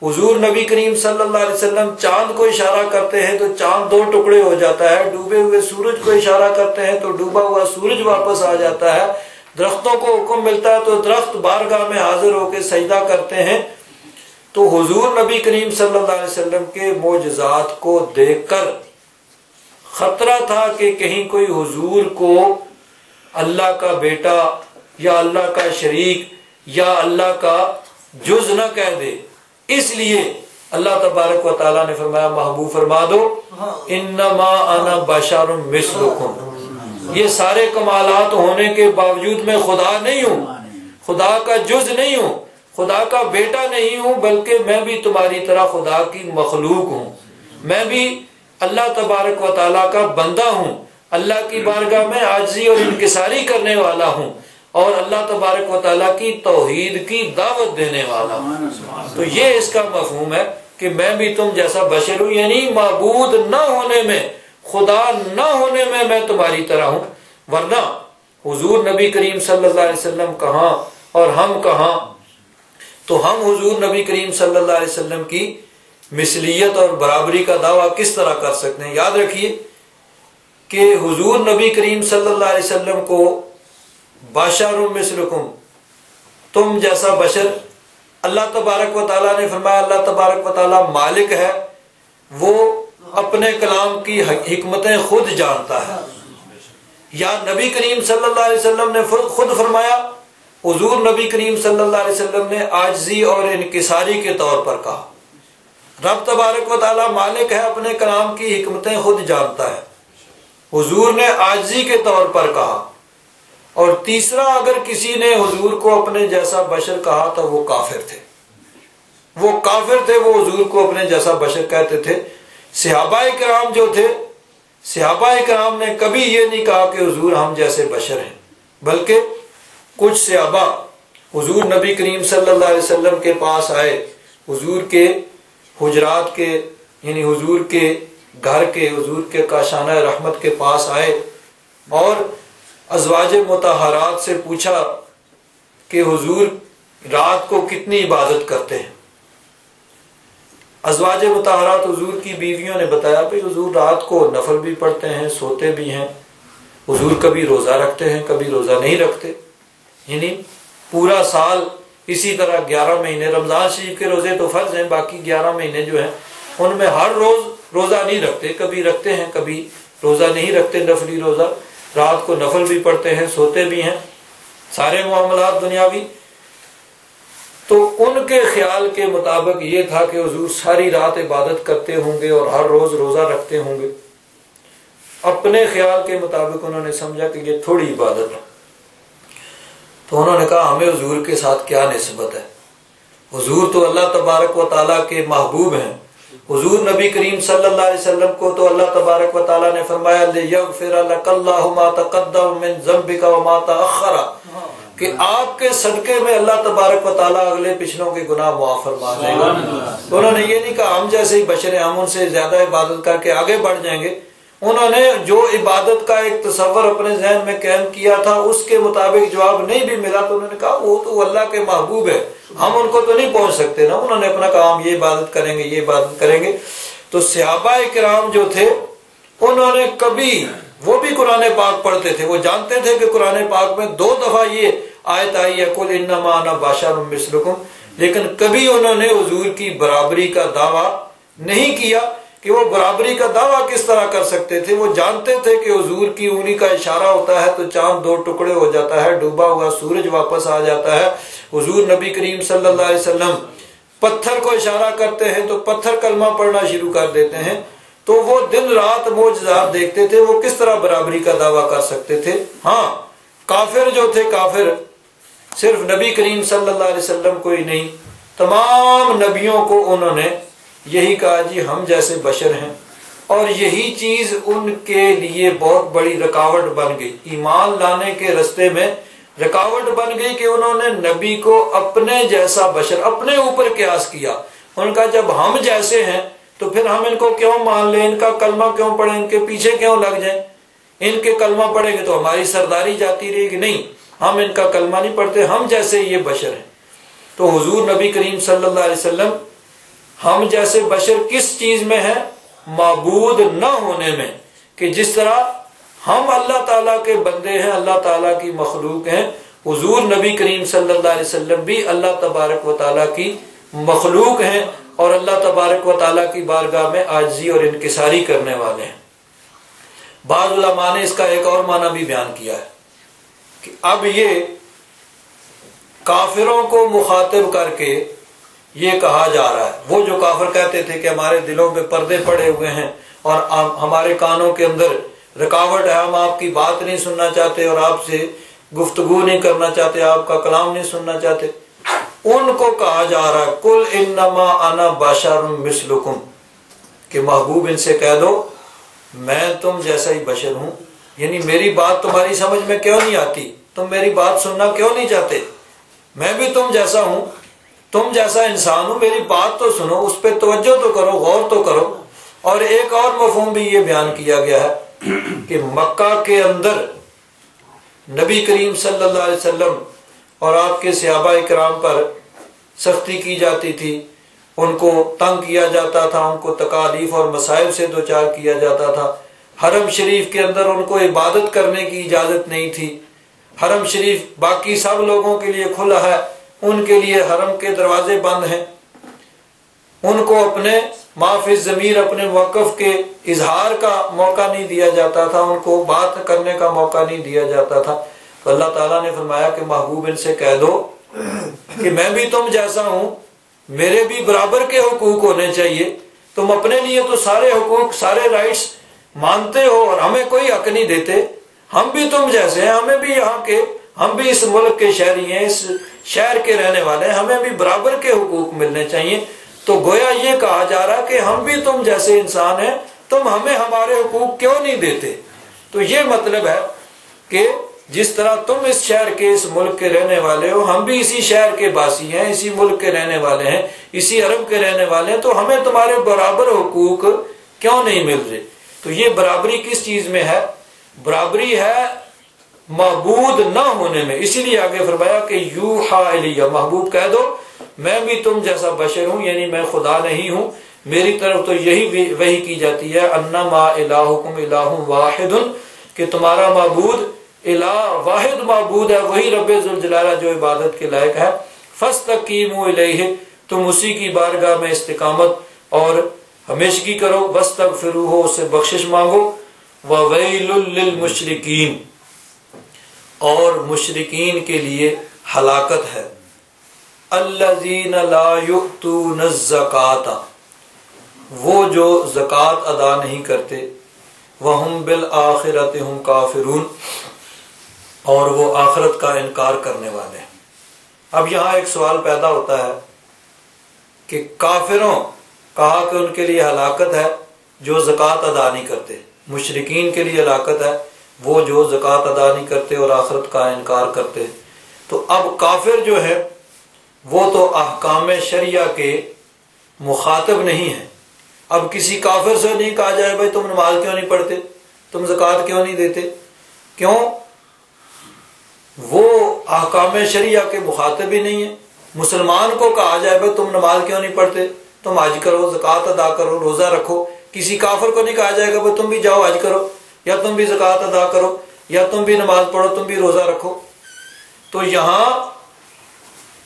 حضور نبی کریم صلی اللہ علیہ وسلم چاند کو اشارہ کرتے ہیں تو چاند 2 ٹکڑے ہو جاتا ہے. ڈوبے ہوئے سورج کو اشارہ کرتے ہیں تو ڈوبا ہوا سورج واپس آ جاتا ہے. درختوں کو حکم ملتا ہے تو درخت بارگاہ میں حاضر ہو کے سجدہ کرتے ہیں. تو حضور نبی کریم صلی اللہ علیہ وسلم کے معجزات کو دیکھ کر خطرہ تھا کہ کہیں کوئی حضور کو اللہ کا بیٹا یا اللہ کا شریک یا اللہ کا جز نہ کہہ دے. اس لیے اللہ تبارک و تعالیٰ نے فرمایا محبوب فرما دو انما انا بشر مثلکم. یہ سارے کمالات ہونے کے باوجود میں خدا نہیں ہوں، خدا کا جز نہیں ہوں، خدا کا بیٹا نہیں ہوں، بلکہ میں بھی تمہاری طرح خدا کی مخلوق ہوں. میں بھی اللہ تبارک و تعالیٰ کا بندہ ہوں، اللہ کی بارگاہ میں عاجزی اور انکساری کرنے والا ہوں اور اللہ تبارک و تعالیٰ کی توحید کی دعوت دینے والا ہوں۔ تو یہ اس کا مفہوم ہے کہ میں بھی تم جیسا بشر ہوں، یعنی معبود نہ ہونے میں، خدا نہ ہونے میں تمہاری طرح ہوں۔ ورنہ حضور نبی کریم صلی اللہ علیہ وسلم کہاں اور ہم کہاں؟ تو ہم حضور نبی کریم صلی اللہ علیہ وسلم کی مثلیت اور برابری کا دعویٰ کس طرح کر سکتے ہیں؟ یاد رکھیے کہ حضور نبی کریم صلی اللہ علیہ وسلم کو بشر مثلکم، تم جیسا بشر، اللہ تبارک و تعالیٰ نے فرمایا اللہ تبارک و تعالیٰ مالک ہے، وہ اپنے کلام کی حکمتیں خود جانتا ہے۔ یا نبی کریم صلی اللہ علیہ وسلم نے خود فرمایا، حضور نبی کریم صلی اللہ علیہ وسلم نے عاجزی اور انکساری کے طور پر کہا رب تبارک و تعالیٰ مالک ہے، اپنے کلام کی حکمتیں خود جانتا ہے، حضور نے عاجزی کے طور پر کہا۔ اور تیسرا، اگر کسی نے حضور کو اپنے جیسا بشر کہا تو وہ کافر تھے، وہ کافر تھے، وہ حضور کو اپنے جیسا بشر کہتے تھے۔ صحابہ کرام جو تھے، صحابہ کرام نے کبھی یہ نہیں کہا کہ حضور ہم جیسے بشر ہیں، بلکہ کچھ صحابہ حضور نبی کریم صلی اللہ علیہ وسلم کے پاس آئے، حضور کے حجرات کے یعنی حضور کے گھر کے، حضور کے کاشانہ رحمت کے پاس آئے اور ازواج مطہرات سے پوچھا کہ حضور رات کو کتنی عبادت کرتے ہیں؟ ازواج مطہرات حضور کی بیویوں نے بتایا کہ حضور رات کو نفل بھی پڑھتے ہیں، سوتے بھی ہیں، حضور کبھی روزہ رکھتے ہیں، کبھی روزہ نہیں رکھتے، یعنی پورا سال اسی طرح 11 مہینے، رمضان شریف کے روزے تو فرض ہیں، باقی 11 مہینے جو ہیں ان میں ہر روز روزہ نہیں رکھتے، کبھی رکھتے ہیں کبھی روزہ نہیں رکھتے، نفلی روزہ، رات کو نفل بھی پڑھتے ہیں، سوتے بھی ہیں، سارے معاملات دنیاوی۔ تو ان کے خیال کے مطابق یہ تھا کہ حضور ساری رات عبادت کرتے ہوں گے اور ہر روز روزہ رکھتے ہوں گے۔ اپنے خیال کے مطابق انہوں نے سمجھا کہ یہ تھوڑی عبادت ہے، تو انہوں نے کہا ہمیں حضور کے ساتھ کیا نسبت ہے، حضور تو اللہ تبارک و تعالیٰ کے محبوب ہیں، حضور نبی کریم صلی اللہ علیہ وسلم کو تو اللہ تبارک و تعالیٰ نے فرمایا لِيَغْفِرَ لَكَ اللَّهُ مَا تَقَدَّمَ مِن ذَنبِكَ وَمَا تَأَخَّرَ، کہ آپ کے صدقے میں اللہ تبارک و تعالیٰ اگلے پچھلوں کے گناہ معاف فرما دے گا۔ تو انہوں نے یہ نہیں کہا ہم جیسے ہی بشر ہیں، ہم ان سے زیادہ عبادت کر کے آگے بڑھ جائیں گے، انہوں نے جو عبادت کا ایک تصور اپنے ذہن میں قائم کیا تھا اس کے مطابق جواب نہیں بھی ملا، تو انہوں نے کہا وہ تو اللہ کے محبوب ہے، ہم ان کو تو نہیں پہنچ سکتے نا۔ انہوں نے اپنا کہا ہم یہ عبادت کریں گے، یہ عبادت کریں گے۔ تو صحابہ کرام جو تھے انہوں نے کبھی، وہ بھی قرآن پاک پڑھتے تھے، وہ جانتے تھے کہ قرآن پاک میں 2 دفعہ یہ آیت آئی ہے قُلْ إِنَّمَا أَنَا بَشَرٌ مِثْلُكُمْ، لیکن کبھی انہوں نے حضور کی برابری کا دعویٰ نہیں کیا کہ وہ برابری کا دعویٰ کس طرح کر سکتے تھے۔ وہ جانتے تھے کہ حضور کی انگلی کا اشارہ ہوتا ہے تو چاند 2 ٹکڑے ہو جاتا ہے، ڈوبا ہوا سورج واپس آ جاتا ہے۔ حضور نبی کریم صلی اللہ علیہ وسلم پتھر کو اشارہ کرتے ہیں تو پتھر کلمہ پڑھنا شروع کر دیتے ہیں۔ تو وہ دن رات معجزات دیکھتے تھے، وہ کس طرح برابری کا دعویٰ کر سکتے تھے؟ ہاں، کافر جو تھے، کافر صرف نبی کریم صلی اللہ علیہ وسلم کو ہی نہیں، تمام نبیوں کو انہوں نے یہی کہا جی ہم جیسے بشر ہیں، اور یہی چیز ان کے لیے بہت بڑی رکاوٹ بن گئی، ایمان لانے کے رستے میں رکاوٹ بن گئی کہ انہوں نے نبی کو اپنے جیسا بشر، اپنے اوپر قیاس کیا۔ ان کا جب ہم جیسے ہیں تو پھر ہم ان کو کیوں مان لیں، ان کا کلمہ کیوں پڑھیں، ان کے پیچھے کیوں لگ جائیں، ان کے کلمہ پڑھیں گے تو ہماری سرداری جاتی رہے گی، نہیں، ہم ان کا کلمہ نہیں پڑھتے، ہم جیسے یہ بشر ہیں۔ تو حضور نبی کریم صلی اللہ علیہ وسلم ہم جیسے بشر کس چیز میں ہیں؟ معبود نہ ہونے میں، کہ جس طرح ہم اللہ تعالیٰ کے بندے ہیں، اللہ تعالیٰ کی مخلوق ہیں، حضور نبی کریم صلی اللہ علیہ وسلم بھی اللہ تبارک و تعالیٰ کی مخلوق ہیں اور اللہ تبارک و تعالیٰ کی بارگاہ میں عاجزی اور انکساری کرنے والے ہیں۔ بعض علماء نے اس کا ایک اور معنی بھی بیان کیا ہے کہ اب یہ کافروں کو مخاطب کر کے یہ کہا جا رہا ہے، وہ جو کافر کہتے تھے کہ ہمارے دلوں پہ پردے پڑے ہوئے ہیں اور ہمارے کانوں کے اندر رکاوٹ ہے، ہم آپ کی بات نہیں سننا چاہتے اور آپ سے گفتگو نہیں کرنا چاہتے، آپ کا کلام نہیں سننا چاہتے، ان کو کہا جا رہا ہے قُلْ إِنَّمَا أَنَا بَشَرٌ مِثْلُكُمْ، کہ محبوب ان سے کہہ دو میں تم جیسا ہی بشر ہوں، یعنی میری بات تمہاری سمجھ میں کیوں نہیں آتی، تم میری بات سننا کیوں نہیں چاہتے؟ میں بھی تم جیسا ہوں، تم جیسا انسان ہوں، میری بات تو سنو، اس پہ توجہ تو کرو، غور تو کرو۔ اور ایک اور مفہوم بھی یہ بیان کیا گیا ہے کہ مکہ کے اندر نبی کریم صلی اللہ علیہ وسلم اور آپ کے صحابہ اکرام پر سختی کی جاتی تھی، ان کو تنگ کیا جاتا تھا، ان کو تکالیف اور مصائب سے دوچار کیا جاتا تھا۔ حرم شریف کے اندر ان کو عبادت کرنے کی اجازت نہیں تھی۔ حرم شریف باقی سب لوگوں کے لیے کھلا ہے، ان کے لیے حرم کے دروازے بند ہیں، ان کو اپنے معافی ضمیر، اپنے موقف کے اظہار کا موقع نہیں دیا جاتا تھا، ان کو بات کرنے کا موقع نہیں دیا جاتا تھا۔ تو اللہ تعالیٰ نے فرمایا کہ محبوب ان سے کہہ دو کہ میں بھی تم جیسا ہوں، میرے بھی برابر کے حقوق ہونے چاہیے۔ تم اپنے لیے تو سارے حقوق، سارے رائٹس مانتے ہو اور ہمیں کوئی حق نہیں دیتے۔ ہم بھی تم جیسے ہیں، ہمیں بھی یہاں کے، ہم بھی اس ملک کے شہری ہیں، اس شہر کے رہنے والے ہیں، ہمیں بھی برابر کے حقوق ملنے چاہیے۔ تو گویا یہ کہا جا رہا کہ ہم بھی تم جیسے انسان ہیں، تم ہمیں ہمارے حقوق کیوں نہیں دیتے؟ تو یہ مطلب ہے کہ جس طرح تم اس شہر کے، اس ملک کے رہنے والے ہو، ہم بھی اسی شہر کے باسی ہیں، اسی ملک کے رہنے والے ہیں، اسی عرب کے رہنے والے ہیں، تو ہمیں تمہارے برابر حقوق کیوں نہیں مل رہے؟ تو یہ برابری کس چیز میں ہے؟ برابری ہے معبود نہ ہونے میں۔ اسی لیے آگے فرمایا کہ یوحا الیہ، محبوب کہہ دو میں بھی تم جیسا بشر ہوں، یعنی میں خدا نہیں ہوں، میری طرف تو یہی وحی کی جاتی ہے، انما الہکم الہ واحد، کہ تمہارا معبود الہ واحد معبود ہے، وہی رب ذوالجلالہ جو عبادت کے لائق ہے۔ فاستقیموا الیہ، تم اسی کی بارگاہ میں استقامت اور ہمیشگی کرو، واستغفروہ، اس سے بخشش مانگو، وویل للمشرکین، اور مشرکین کے لیے ہلاکت ہے، الذین لا یؤتون الزکاۃ، وہ جو زکوٰۃ ادا نہیں کرتے، وہم بالآخرۃ ہم کافرون، اور وہ آخرت کا انکار کرنے والے ہیں۔ اب یہاں ایک سوال پیدا ہوتا ہے کہ کافروں کہا کہ ان کے لیے ہلاکت ہے جو زکوٰۃ ادا نہیں کرتے، مشرکین کے لیے ہلاکت ہے وہ جو زکوٰۃ ادا نہیں کرتے اور آخرت کا انکار کرتے ہیں۔ تو اب کافر جو ہے وہ تو احکام شریعہ کے مخاطب نہیں ہے۔ اب کسی کافر سے نہیں کہا جائے بھائی تم نماز کیوں نہیں پڑھتے، تم زکوٰۃ کیوں نہیں دیتے، کیوں؟ وہ احکام شریعہ کے مخاطب ہی نہیں ہے۔ مسلمان کو کہا جائے بھائی تم نماز کیوں نہیں پڑھتے، تم حج کرو، زکوٰۃ ادا کرو، روزہ رکھو۔ کسی کافر کو نہیں کہا جائے گا بھائی تم بھی جاؤ حج کرو، یا تم بھی زکوٰۃ ادا کرو، یا تم بھی نماز پڑھو، تم بھی روزہ رکھو۔ تو یہاں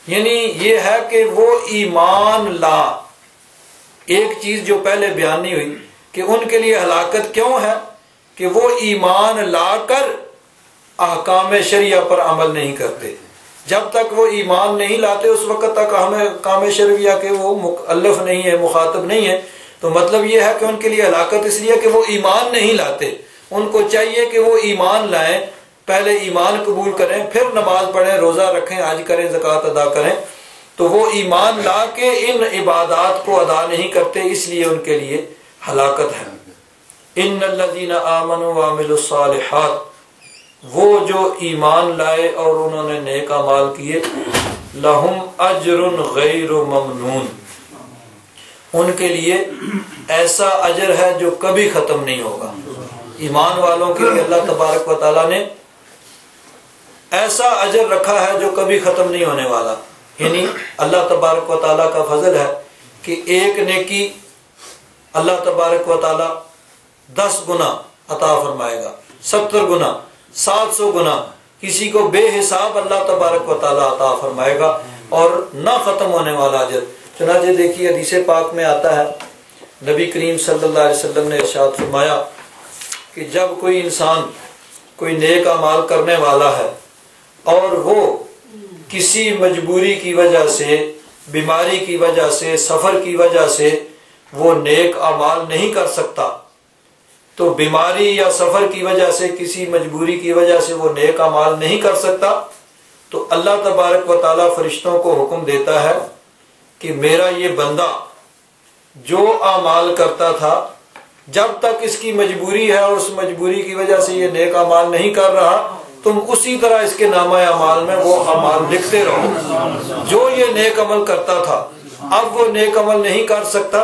یعنی یہ ہے کہ وہ ایمان لا، ایک چیز جو پہلے بیان نہیں ہوئی کہ ان کے لیے ہلاکت کیوں ہے کہ وہ ایمان لا کر احکام شریعہ پر عمل نہیں کرتے۔ جب تک وہ ایمان نہیں لاتے اس وقت تک ہمیں احکام شریعہ کے وہ مکلف نہیں ہے، مخاطب نہیں ہے۔ تو مطلب یہ ہے کہ ان کے لیے ہلاکت اس لیے کہ وہ ایمان نہیں لاتے۔ ان کو چاہیے کہ وہ ایمان لائیں، پہلے ایمان قبول کریں، پھر نماز پڑھیں، روزہ رکھیں، حج کریں، زکوٰۃ ادا کریں۔ تو وہ ایمان لا کے ان عبادات کو ادا نہیں کرتے، اس لیے ان کے لیے ہلاکت ہے۔ ان الذین آمنوا وعملوا الصالحات، وہ جو ایمان لائے اور انہوں نے نیک اعمال کیے، لہم اجر غیر ممنون، ان کے لیے ایسا اجر ہے جو کبھی ختم نہیں ہوگا۔ ایمان والوں کے لیے اللہ تبارک و تعالیٰ نے ایسا اجر رکھا ہے جو کبھی ختم نہیں ہونے والا۔ یعنی اللہ تبارک و تعالیٰ کا فضل ہے کہ ایک نیکی اللہ تبارک و تعالیٰ 10 گنا عطا فرمائے گا، 70 گنا، 700 گنا، کسی کو بے حساب اللہ تبارک و تعالیٰ عطا فرمائے گا، اور نہ ختم ہونے والا اجر۔ چنانچہ دیکھیے حدیث پاک میں آتا ہے، نبی کریم صلی اللہ علیہ وسلم نے ارشاد فرمایا کہ جب کوئی انسان کوئی نیک اعمال کرنے والا ہے اور وہ کسی مجبوری کی وجہ سے، بیماری کی وجہ سے، سفر کی وجہ سے وہ نیک اعمال نہیں کر سکتا، تو بیماری یا سفر کی وجہ سے، کسی مجبوری کی وجہ سے وہ نیک اعمال نہیں کر سکتا، تو اللہ تبارک و تعالیٰ فرشتوں کو حکم دیتا ہے کہ میرا یہ بندہ جو اعمال کرتا تھا جب تک اس کی مجبوری ہے اور اس مجبوری کی وجہ سے یہ نیک اعمال نہیں کر رہا، تم اسی طرح اس کے نامہ اعمال میں وہ اعمال لکھتے رہو۔ جو یہ نیک عمل کرتا تھا اب وہ نیک عمل نہیں کر سکتا،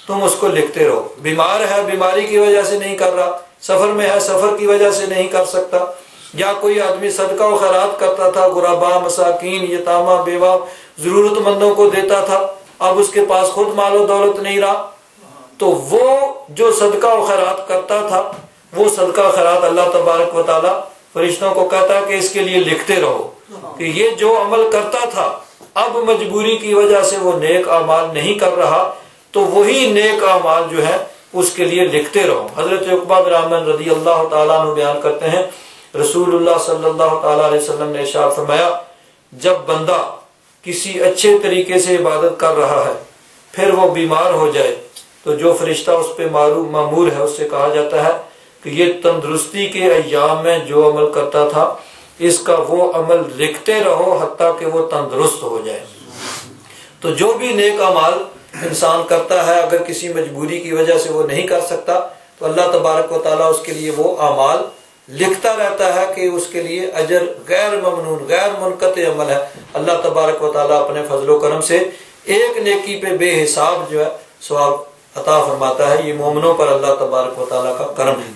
تم اس کو لکھتے رہو۔ بیمار ہے، بیماری کی وجہ سے نہیں کر رہا، سفر میں ہے، سفر کی وجہ سے نہیں کر سکتا، یا کوئی آدمی صدقہ و خیرات کرتا تھا، غربا، مساکین، یتامہ، بیوہ، ضرورت مندوں کو دیتا تھا، اب اس کے پاس خود مال و دولت نہیں رہا، تو وہ جو صدقہ و خیرات کرتا تھا وہ صدقہ و خیرات اللہ تبارک و تعالی فرشتوں کو کہتا ہے کہ اس کے لیے لکھتے رہو کہ یہ جو عمل کرتا تھا اب مجبوری کی وجہ سے وہ نیک اعمال نہیں کر رہا، تو وہی نیک اعمال جو ہے اس کے لیے لکھتے رہو۔ حضرت عقبہ بن عامر رضی اللہ تعالیٰ عنہ بیان کرتے ہیں، رسول اللہ صلی اللہ تعالیٰ علیہ وسلم نے ارشاد فرمایا، جب بندہ کسی اچھے طریقے سے عبادت کر رہا ہے پھر وہ بیمار ہو جائے تو جو فرشتہ اس پہ مامور ہے اس سے کہا جاتا ہے کہ یہ تندرستی کے ایام میں جو عمل کرتا تھا اس کا وہ عمل لکھتے رہو حتیٰ کہ وہ تندرست ہو جائے۔ تو جو بھی نیک اعمال انسان کرتا ہے اگر کسی مجبوری کی وجہ سے وہ نہیں کر سکتا تو اللہ تبارک و تعالیٰ اس کے لیے وہ اعمال لکھتا رہتا ہے کہ اس کے لیے اجر غیر ممنون، غیر منقطع عمل ہے۔ اللہ تبارک و تعالیٰ اپنے فضل و کرم سے ایک نیکی پہ بے حساب جو ہے ثواب عطا فرماتا ہے۔ یہ مومنوں پر اللہ تبارک و تعالیٰ کا کرم ہے۔